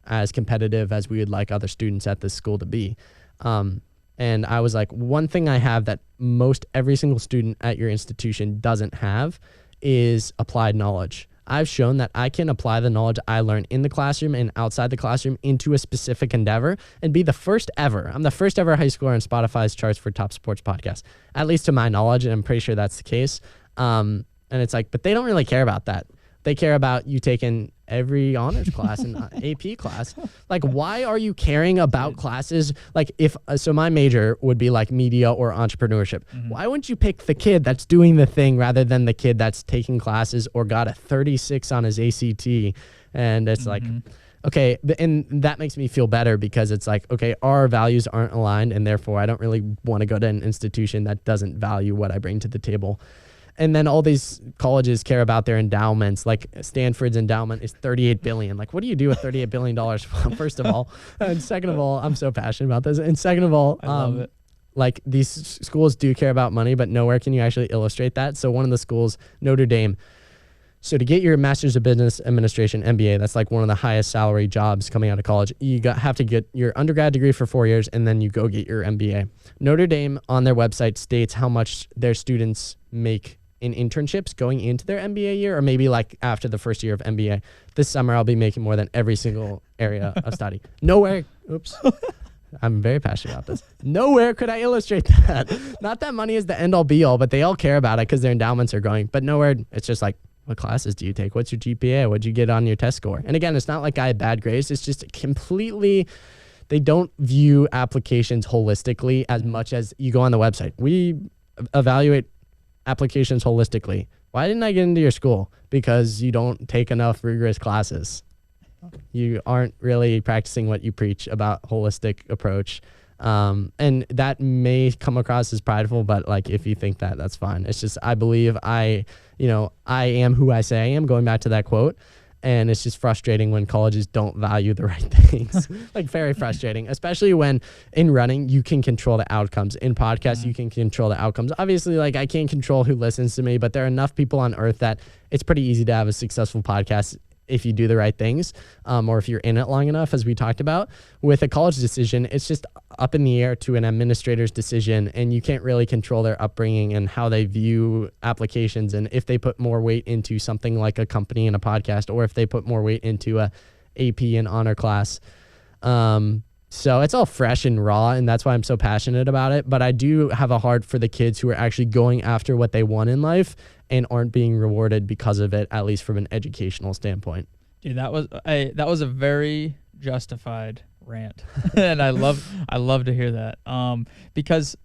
as competitive as we would like other students at this school to be. And I was like, one thing I have that most every single student at your institution doesn't have is applied knowledge. I've shown that I can apply the knowledge I learn in the classroom and outside the classroom into a specific endeavor and be the first ever. I'm the first ever high schooler on Spotify's charts for top sports podcast, at least to my knowledge, and I'm pretty sure that's the case. And it's like, but they don't really care about that. They care about you taking every honors class and AP class. Like, why are you caring about classes? Like, so my major would be like media or entrepreneurship. Why wouldn't you pick the kid that's doing the thing rather than the kid that's taking classes or got a 36 on his ACT? And it's like, okay, and that makes me feel better because it's like, okay, our values aren't aligned, and therefore I don't really want to go to an institution that doesn't value what I bring to the table. And then all these colleges care about their endowments. Like Stanford's endowment is $38 billion. Like, what do you do with $38 billion? First of all, and second of all, I'm so passionate about this. And second of all, I love it. Like these schools do care about money, but nowhere can you actually illustrate that. So one of the schools, Notre Dame. So to get your Master's of Business Administration, MBA, that's like one of the highest salary jobs coming out of college. You have to get your undergrad degree for 4 years, and then you go get your MBA. Notre Dame on their website states how much their students make in internships going into their MBA year, or maybe like after the first year of MBA. This summer, I'll be making more than every single area of study. Nowhere, I'm very passionate about this. Nowhere could I illustrate that. Not that money is the end all be all, but they all care about it because their endowments are growing. But nowhere, it's just like, what classes do you take? What's your GPA? What'd you get on your test score? And again, it's not like I had bad grades. It's just completely, they don't view applications holistically as much as you go on the website. We evaluate applications holistically. Why didn't I get into your school? Because you don't take enough rigorous classes. You aren't really practicing what you preach about holistic approach. And that may come across as prideful, but like, if you think that, that's fine. It's just, I believe I am who I say I am, going back to that quote. And it's just frustrating when colleges don't value the right things. Like, very frustrating, especially when in running, you can control the outcomes. In podcasts, you can control the outcomes. Obviously, like, I can't control who listens to me, but there are enough people on earth that it's pretty easy to have a successful podcast if you do the right things, or if you're in it long enough, as we talked about. With a college decision, it's just up in the air to an administrator's decision, and you can't really control their upbringing and how they view applications, and if they put more weight into something like a company and a podcast, or if they put more weight into a AP and honor class. So it's all fresh and raw, and that's why I'm so passionate about it. But I do have a heart for the kids who are actually going after what they want in life and aren't being rewarded because of it, at least from an educational standpoint. Dude, that was a very justified rant, and I love to hear that. Because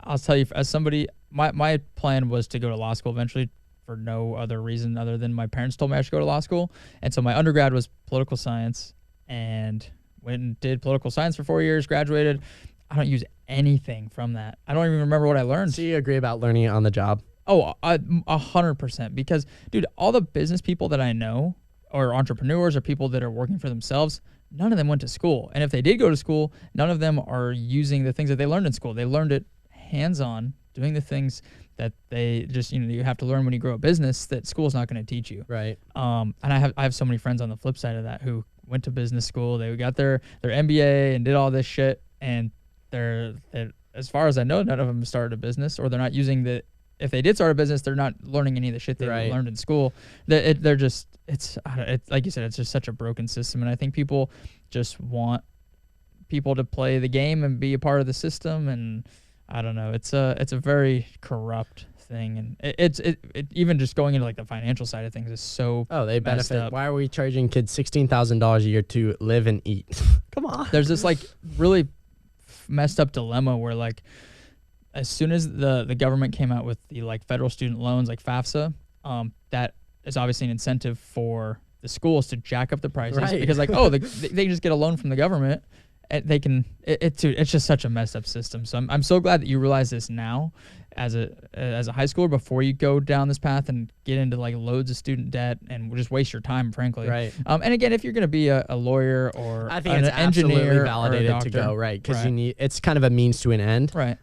I'll tell you, as somebody, my plan was to go to law school eventually for no other reason other than my parents told me I should go to law school, and so my undergrad was political science, and went and did political science for 4 years, graduated. I don't use anything from that. I don't even remember what I learned. So you agree about learning it on the job? Oh, 100%. Because, dude, all the business people that I know, or entrepreneurs, or people that are working for themselves, none of them went to school. And if they did go to school, none of them are using the things that they learned in school. They learned it hands-on, doing the things that they just, you have to learn when you grow a business that school's not going to teach you. Right. And I have so many friends on the flip side of that who went to business school, they got their MBA and did all this shit, and they're as far as I know, none of them started a business, or they're not using the. If they did start a business, they're not learning any of the shit they learned in school. They're just it's like you said, it's just such a broken system, and I think people just want people to play the game and be a part of the system, and I don't know. It's a very corrupt thing, and it even just going into like the financial side of things is so. Oh, they benefit. Up. Why are we charging kids $16,000 a year to live and eat? Come on. There's this like really messed up dilemma where like as soon as the government came out with the like federal student loans like FAFSA, that is obviously an incentive for the schools to jack up the prices because like they just get a loan from the government. They can it's just such a messed up system. So I'm so glad that you realize this now as a high schooler before you go down this path and get into like loads of student debt and just waste your time, frankly. Right. And again, if you're going to be a lawyer or I think an it's engineer absolutely validated or a doctor, to go right because you need it's kind of a means to an end. Right.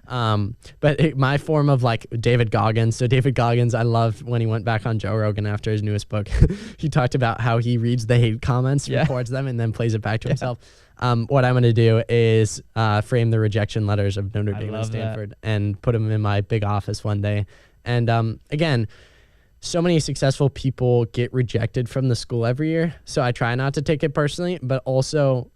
But my form of like David Goggins. So David Goggins, I love when he went back on Joe Rogan after his newest book. He talked about how he reads the hate comments, records them, and then plays it back to himself. What I'm going to do is frame the rejection letters of Notre Dame and Stanford and put them in my big office one day. And again, so many successful people get rejected from the school every year. So I try not to take it personally, but also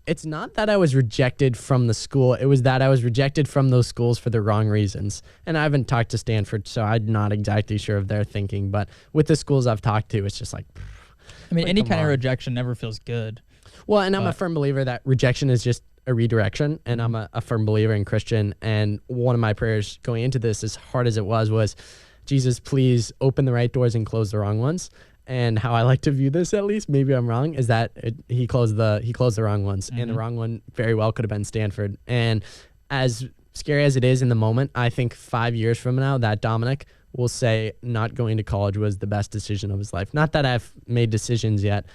it's not that I was rejected from the school. It was that I was rejected from those schools for the wrong reasons. And I haven't talked to Stanford, so I'm not exactly sure of their thinking. But with the schools I've talked to, it's just like, I mean, any kind of rejection never feels good. Well, and I'm a firm believer that rejection is just a redirection, and I'm a firm believer in Christian. And one of my prayers going into this, as hard as it was Jesus, please open the right doors and close the wrong ones. And how I like to view this, at least, maybe I'm wrong, is that he closed the wrong ones, and the wrong one very well could have been Stanford. And as scary as it is in the moment, I think 5 years from now, that Dominic will say not going to college was the best decision of his life. Not that I've made decisions yet.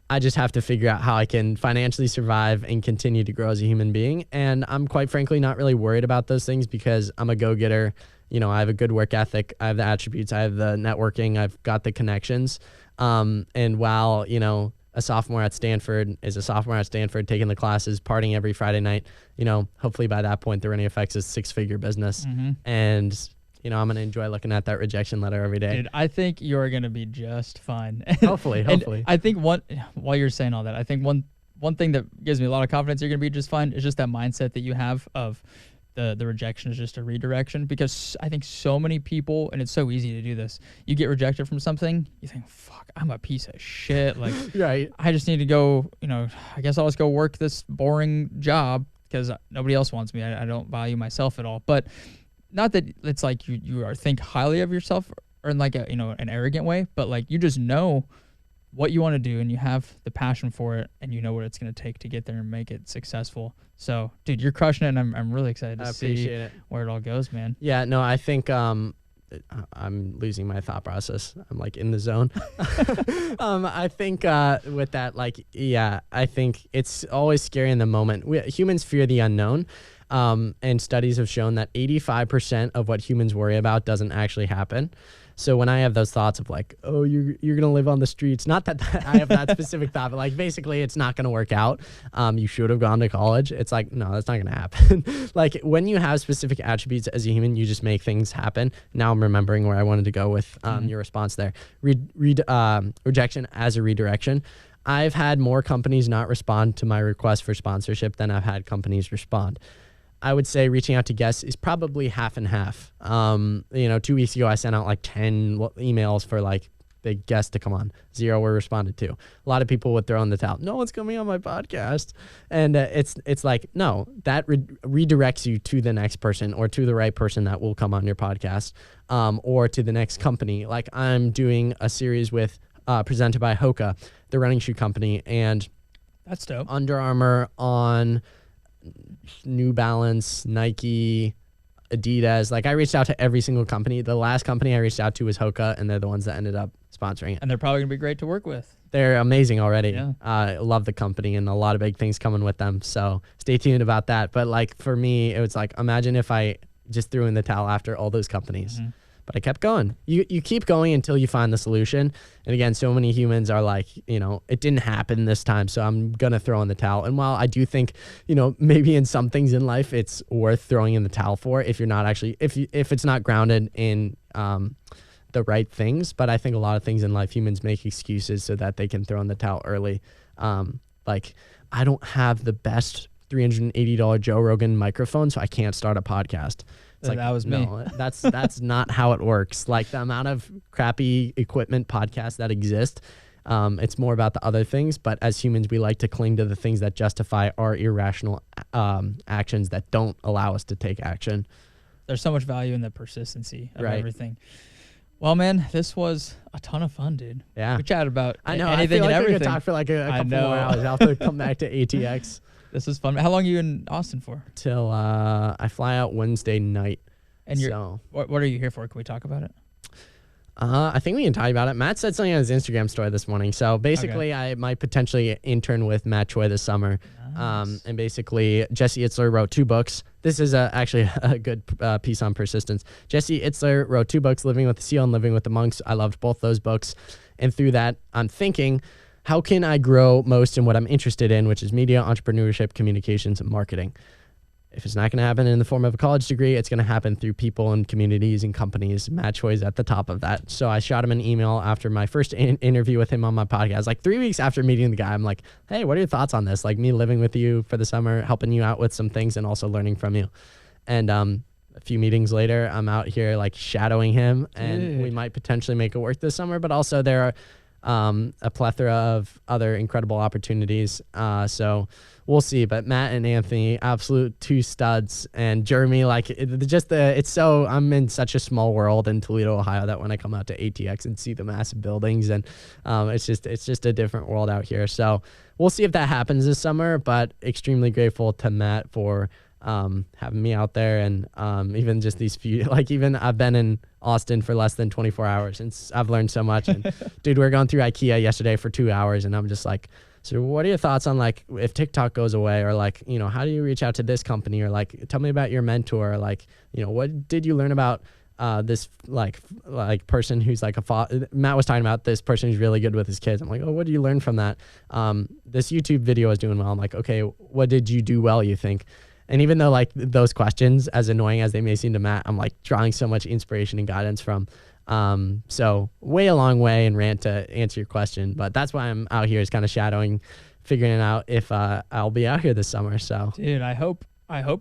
I just have to figure out how I can financially survive and continue to grow as a human being. And I'm quite frankly not really worried about those things because I'm a go-getter. You know, I have a good work ethic. I have the attributes. I have the networking. I've got the connections. And while, you know, a sophomore at Stanford is a sophomore at Stanford, taking the classes, partying every Friday night, you know, hopefully by that point, the Running Effects is a 6-figure business. And you know, I'm going to enjoy looking at that rejection letter every day. Dude, I think you're going to be just fine. Hopefully. I think while you're saying all that, I think one thing that gives me a lot of confidence you're going to be just fine is just that mindset that you have of the rejection is just a redirection, because I think so many people, and it's so easy to do this, you get rejected from something, you think, fuck, I'm a piece of shit. Like, right. I just need to go, you know, I guess I'll just go work this boring job because nobody else wants me. I don't value myself at all. But not that it's like you are think highly of yourself or in like a, you know, an arrogant way, but like you just know what you want to do and you have the passion for it and you know what it's going to take to get there and make it successful. So, dude, you're crushing it, and I'm really excited to see where it all goes, man. Yeah, no, I think I'm losing my thought process. I'm like in the zone. I think with that, like, yeah, I think it's always scary in the moment. Humans fear the unknown. And studies have shown that 85% of what humans worry about doesn't actually happen. So when I have those thoughts of like, oh, you're going to live on the streets, not that I have that specific thought, but like basically it's not going to work out. You should have gone to college. It's like, no, that's not going to happen. Like when you have specific attributes as a human, you just make things happen. Now I'm remembering where I wanted to go with your response there. Rejection as a redirection. I've had more companies not respond to my request for sponsorship than I've had companies respond. I would say reaching out to guests is probably half and half. 2 weeks ago, I sent out like 10 emails for like big guests to come on. 0 were responded to. A lot of people would throw in the towel. No one's coming on my podcast. And it's like, no, that redirects you to the next person or to the right person that will come on your podcast, or to the next company. Like I'm doing a series with presented by Hoka, the running shoe company, and that's dope. Under Armour on New Balance, Nike, Adidas. Like I reached out to every single company. The last company I reached out to was Hoka, and they're the ones that ended up sponsoring it. And they're probably gonna be great to work with. They're amazing already. Yeah. I love the company and a lot of big things coming with them. So stay tuned about that. But like for me, it was like, imagine if I just threw in the towel after all those companies. but I kept going. You keep going until you find the solution. And again, so many humans are like, it didn't happen this time, so I'm going to throw in the towel. And while I do think, maybe in some things in life, it's worth throwing in the towel for if you're not actually, if it's not grounded in the right things. But I think a lot of things in life, humans make excuses so that they can throw in the towel early. Like, I don't have the best $380 Joe Rogan microphone, so I can't start a podcast. It's like, that was me. No, that's not how it works. Like, the amount of crappy equipment podcasts that exist, it's more about the other things. But as humans, we like to cling to the things that justify our irrational actions that don't allow us to take action. There's so much value in the persistency of Right. everything. Well, man, this was a ton of fun, dude. Yeah. We chatted about I know. anything I feel like and we could everything. talk for like a I couple know. more hours. I'll have to come back to ATX This was fun. How long are you in Austin for? till I fly out Wednesday night. And you're So what are you here for? Can we talk about it? I think we can talk about it. Matt said something on his Instagram story this morning. So basically, I might potentially intern with Matt Choi this summer. Nice. And basically, Jesse Itzler wrote 2 books. This is actually a good piece on persistence. Jesse Itzler wrote 2 books, Living with the Seal and Living with the Monks. I loved both those books. And through that, I'm thinking, how can I grow most in what I'm interested in, which is media, entrepreneurship, communications, and marketing? If it's not going to happen in the form of a college degree, it's going to happen through people and communities and companies. Matt Choi's at the top of that. So I shot him an email after my first interview with him on my podcast, like 3 weeks after meeting the guy. I'm like, hey, what are your thoughts on this? Like, me living with you for the summer, helping you out with some things and also learning from you. And a few meetings later, I'm out here like shadowing him, and we might potentially make it work this summer. But also there are a plethora of other incredible opportunities. So we'll see. But Matt and Anthony, absolute 2 studs, and Jeremy, like I'm in such a small world in Toledo, Ohio, that when I come out to ATX and see the massive buildings, and it's just a different world out here. So we'll see if that happens this summer. But extremely grateful to Matt for having me out there, and even just these few, like, even I've been in Austin for less than 24 hours and I've learned so much. And dude, we were going through IKEA yesterday for 2 hours, and I'm just like, so what are your thoughts on, like, if TikTok goes away, or like, how do you reach out to this company, or like, tell me about your mentor, or like, what did you learn about this like person who's like Matt was talking about this person who's really good with his kids. I'm like, oh, what did you learn from that? This YouTube video is doing well. I'm like, okay, what did you do well, you think? And even though like those questions, as annoying as they may seem to Matt, I'm like drawing so much inspiration and guidance from. So way a long way and rant to answer your question, but that's why I'm out here, is kind of shadowing, figuring out if I'll be out here this summer. So dude, I hope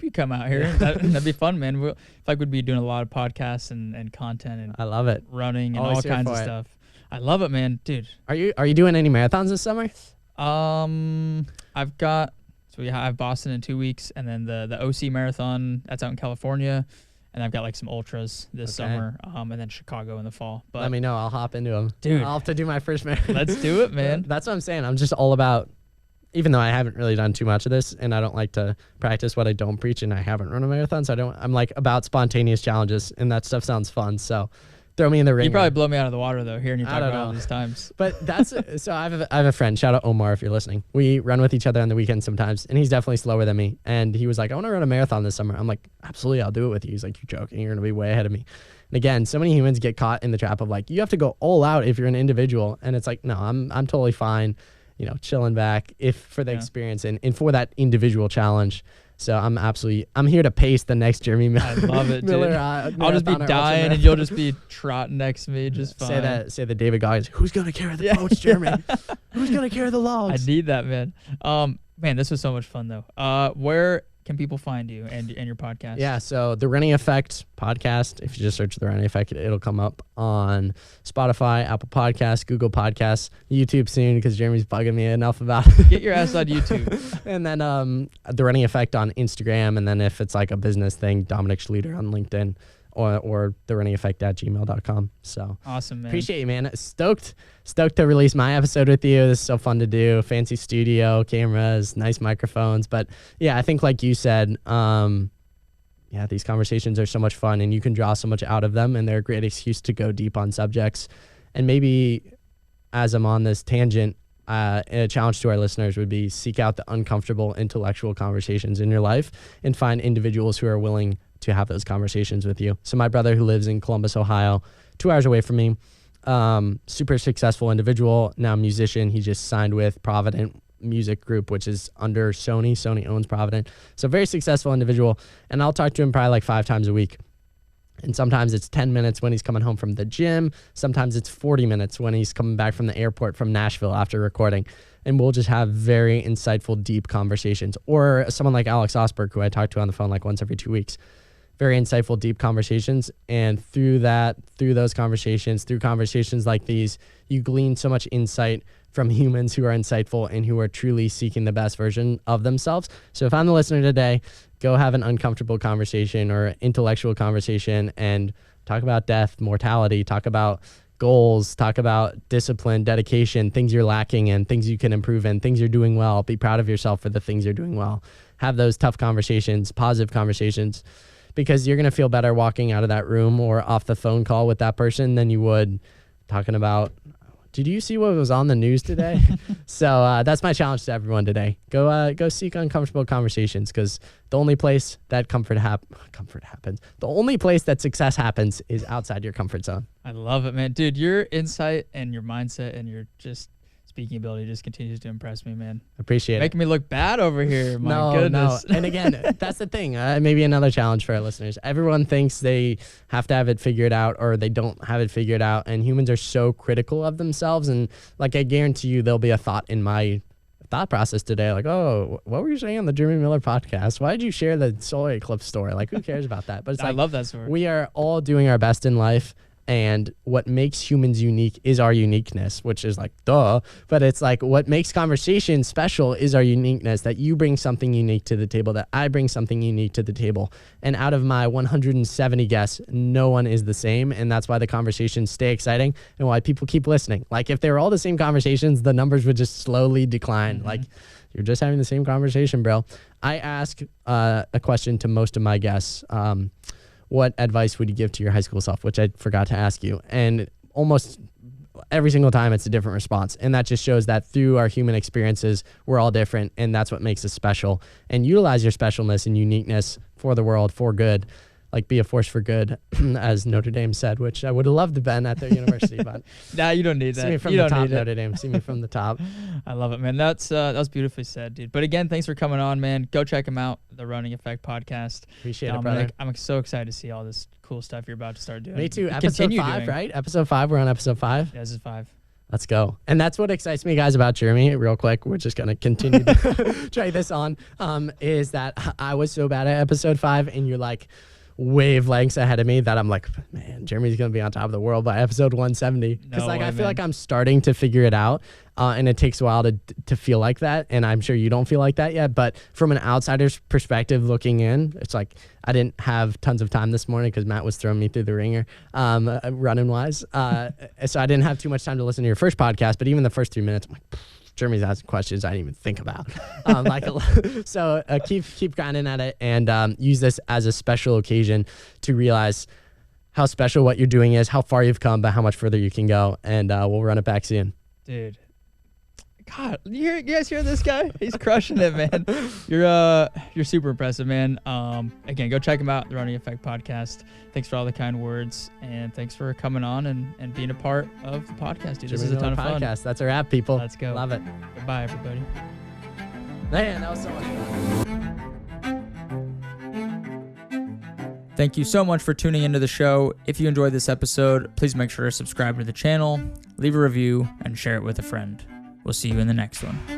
you come out here. That'd be fun, man. We'd be doing a lot of podcasts and content, and I love it. running and Always all here kinds of for it. stuff. I love it, man, dude. Are you doing any marathons this summer? I have Boston in 2 weeks, and then the OC Marathon, that's out in California, and I've got like some ultras this summer, and then Chicago in the fall. But Let me know. I'll hop into them. Dude. I'll have to do my first marathon. let's do it, man. That's what I'm saying. I'm just all about, even though I haven't really done too much of this, and I don't like to practice what I don't preach, and I haven't run a marathon, so I'm like about spontaneous challenges, and that stuff sounds fun. So throw me in the ring. You probably blow me out of the water though, hearing you I talk don't about all know. these times. But that's so I have a friend, shout out Omar if you're listening. We run with each other on the weekends sometimes, and he's definitely slower than me. And he was like, I want to run a marathon this summer. I'm like, absolutely, I'll do it with you. He's like, you're joking, you're gonna be way ahead of me. And again, so many humans get caught in the trap of like, you have to go all out if you're an individual. And it's like, no, I'm totally fine, chilling back if for the experience and for that individual challenge. So I'm here to pace the next Jeremy Miller. I love it, dude. Miller, I'll just be marathoner, dying, and you'll just be trotting next to me, just fine. Say the David Goggins. Who's gonna carry the boats, Jeremy? Who's gonna carry the logs? I need that, man. Man, this was so much fun though. Where can people find you and your podcast? Yeah, so the Running Effect podcast, if you just search the Running Effect, it'll come up on Spotify, Apple Podcasts, Google Podcasts, YouTube soon, because Jeremy's bugging me enough about it. Get your ass on YouTube. And then the Running Effect on Instagram, and then if it's like a business thing, Dominic Schlueter on LinkedIn, or therunningeffect@gmail.com. So Awesome, man. appreciate you, man. Stoked to release my episode with you. This is so fun to do. Fancy studio, cameras, nice microphones. But yeah, I think like you said, these conversations are so much fun, and you can draw so much out of them, and they're a great excuse to go deep on subjects. And maybe as I'm on this tangent, a challenge to our listeners would be seek out the uncomfortable intellectual conversations in your life and find individuals who are willing to have those conversations with you. So my brother, who lives in Columbus, Ohio, 2 hours away from me, super successful individual, now a musician. He just signed with Provident Music Group, which is under Sony. Sony owns Provident. So very successful individual. And I'll talk to him probably like 5 times a week. And sometimes it's 10 minutes when he's coming home from the gym. Sometimes it's 40 minutes when he's coming back from the airport from Nashville after recording. And we'll just have very insightful, deep conversations. Or someone like Alex Osberg, who I talk to on the phone like once every 2 weeks. Very insightful, deep conversations. And through those conversations, through conversations like these, you glean so much insight from humans who are insightful and who are truly seeking the best version of themselves. So if I'm the listener today, go have an uncomfortable conversation or intellectual conversation and talk about death, mortality, talk about goals, talk about discipline, dedication, things you're lacking in, things you can improve in, things you're doing well. Be proud of yourself for the things you're doing well. Have those tough conversations, positive conversations, because you're going to feel better walking out of that room or off the phone call with that person than you would talking about, did you see what was on the news today? So that's my challenge to everyone today. Go seek uncomfortable conversations, because the only place that comfort happens, the only place that success happens is outside your comfort zone. I love it, man. Dude, your insight and your mindset and your just speaking ability just continues to impress me, man. Appreciate it. Making me look bad over here. My goodness. No. And again, that's the thing. Maybe another challenge for our listeners. Everyone thinks they have to have it figured out, or they don't have it figured out. And humans are so critical of themselves. And like, I guarantee you there'll be a thought in my thought process today, like, oh, what were you saying on the Jeremy Miller podcast? Why did you share the solar eclipse story? Like, who cares about that? But it's I love that story. We are all doing our best in life. And what makes humans unique is our uniqueness, which is like, duh. But it's like, what makes conversation special is our uniqueness, that you bring something unique to the table, that I bring something unique to the table. And out of my 170 guests, no one is the same. And that's why the conversations stay exciting and why people keep listening. Like, if they were all the same conversations, the numbers would just slowly decline. Like, you're just having the same conversation, bro. I ask a question to most of my guests. What advice would you give to your high school self, which I forgot to ask you. And almost every single time it's a different response. And that just shows that through our human experiences, we're all different. And that's what makes us special. And utilize your specialness and uniqueness for the world, for good. Like, be a force for good, as Notre Dame said, which I would have loved to been at their university. But nah, you don't need that. See me from the top, Notre Dame. See me from the top. I love it, man. That was beautifully said, dude. But again, thanks for coming on, man. Go check him out, the Running Effect podcast. Appreciate Dominic, it, brother. I'm so excited to see all this cool stuff you're about to start doing. Me too. Episode 5, right? Episode 5. We're on episode 5. Yeah, this is 5. Let's go. And that's what excites me, guys, about Jeremy. Real quick, we're just going to continue to try this on, is that I was so bad at episode 5, and you're like wavelengths ahead of me that I'm like, man, Jeremy's going to be on top of the world by episode 170. Because I feel like I'm starting to figure it out, and it takes a while to feel like that. And I'm sure you don't feel like that yet. But from an outsider's perspective looking in, it's like I didn't have tons of time this morning because Matt was throwing me through the ringer running wise. So I didn't have too much time to listen to your first podcast. But even the first 3 minutes, I'm like, Jeremy's asking questions I didn't even think about. So keep grinding at it, and use this as a special occasion to realize how special what you're doing is, how far you've come, but how much further you can go. And we'll run it back soon. Dude. God, you guys hear this guy? He's crushing it, man. You're super impressive, man. Again, go check him out, the Running Effect podcast. Thanks for all the kind words, and thanks for coming on and being a part of the podcast, dude. This is a ton of fun. That's a wrap, people. Let's go. Love it. Goodbye, everybody. Man, that was so much fun. Thank you so much for tuning into the show. If you enjoyed this episode, please make sure to subscribe to the channel, leave a review, and share it with a friend. We'll see you in the next one.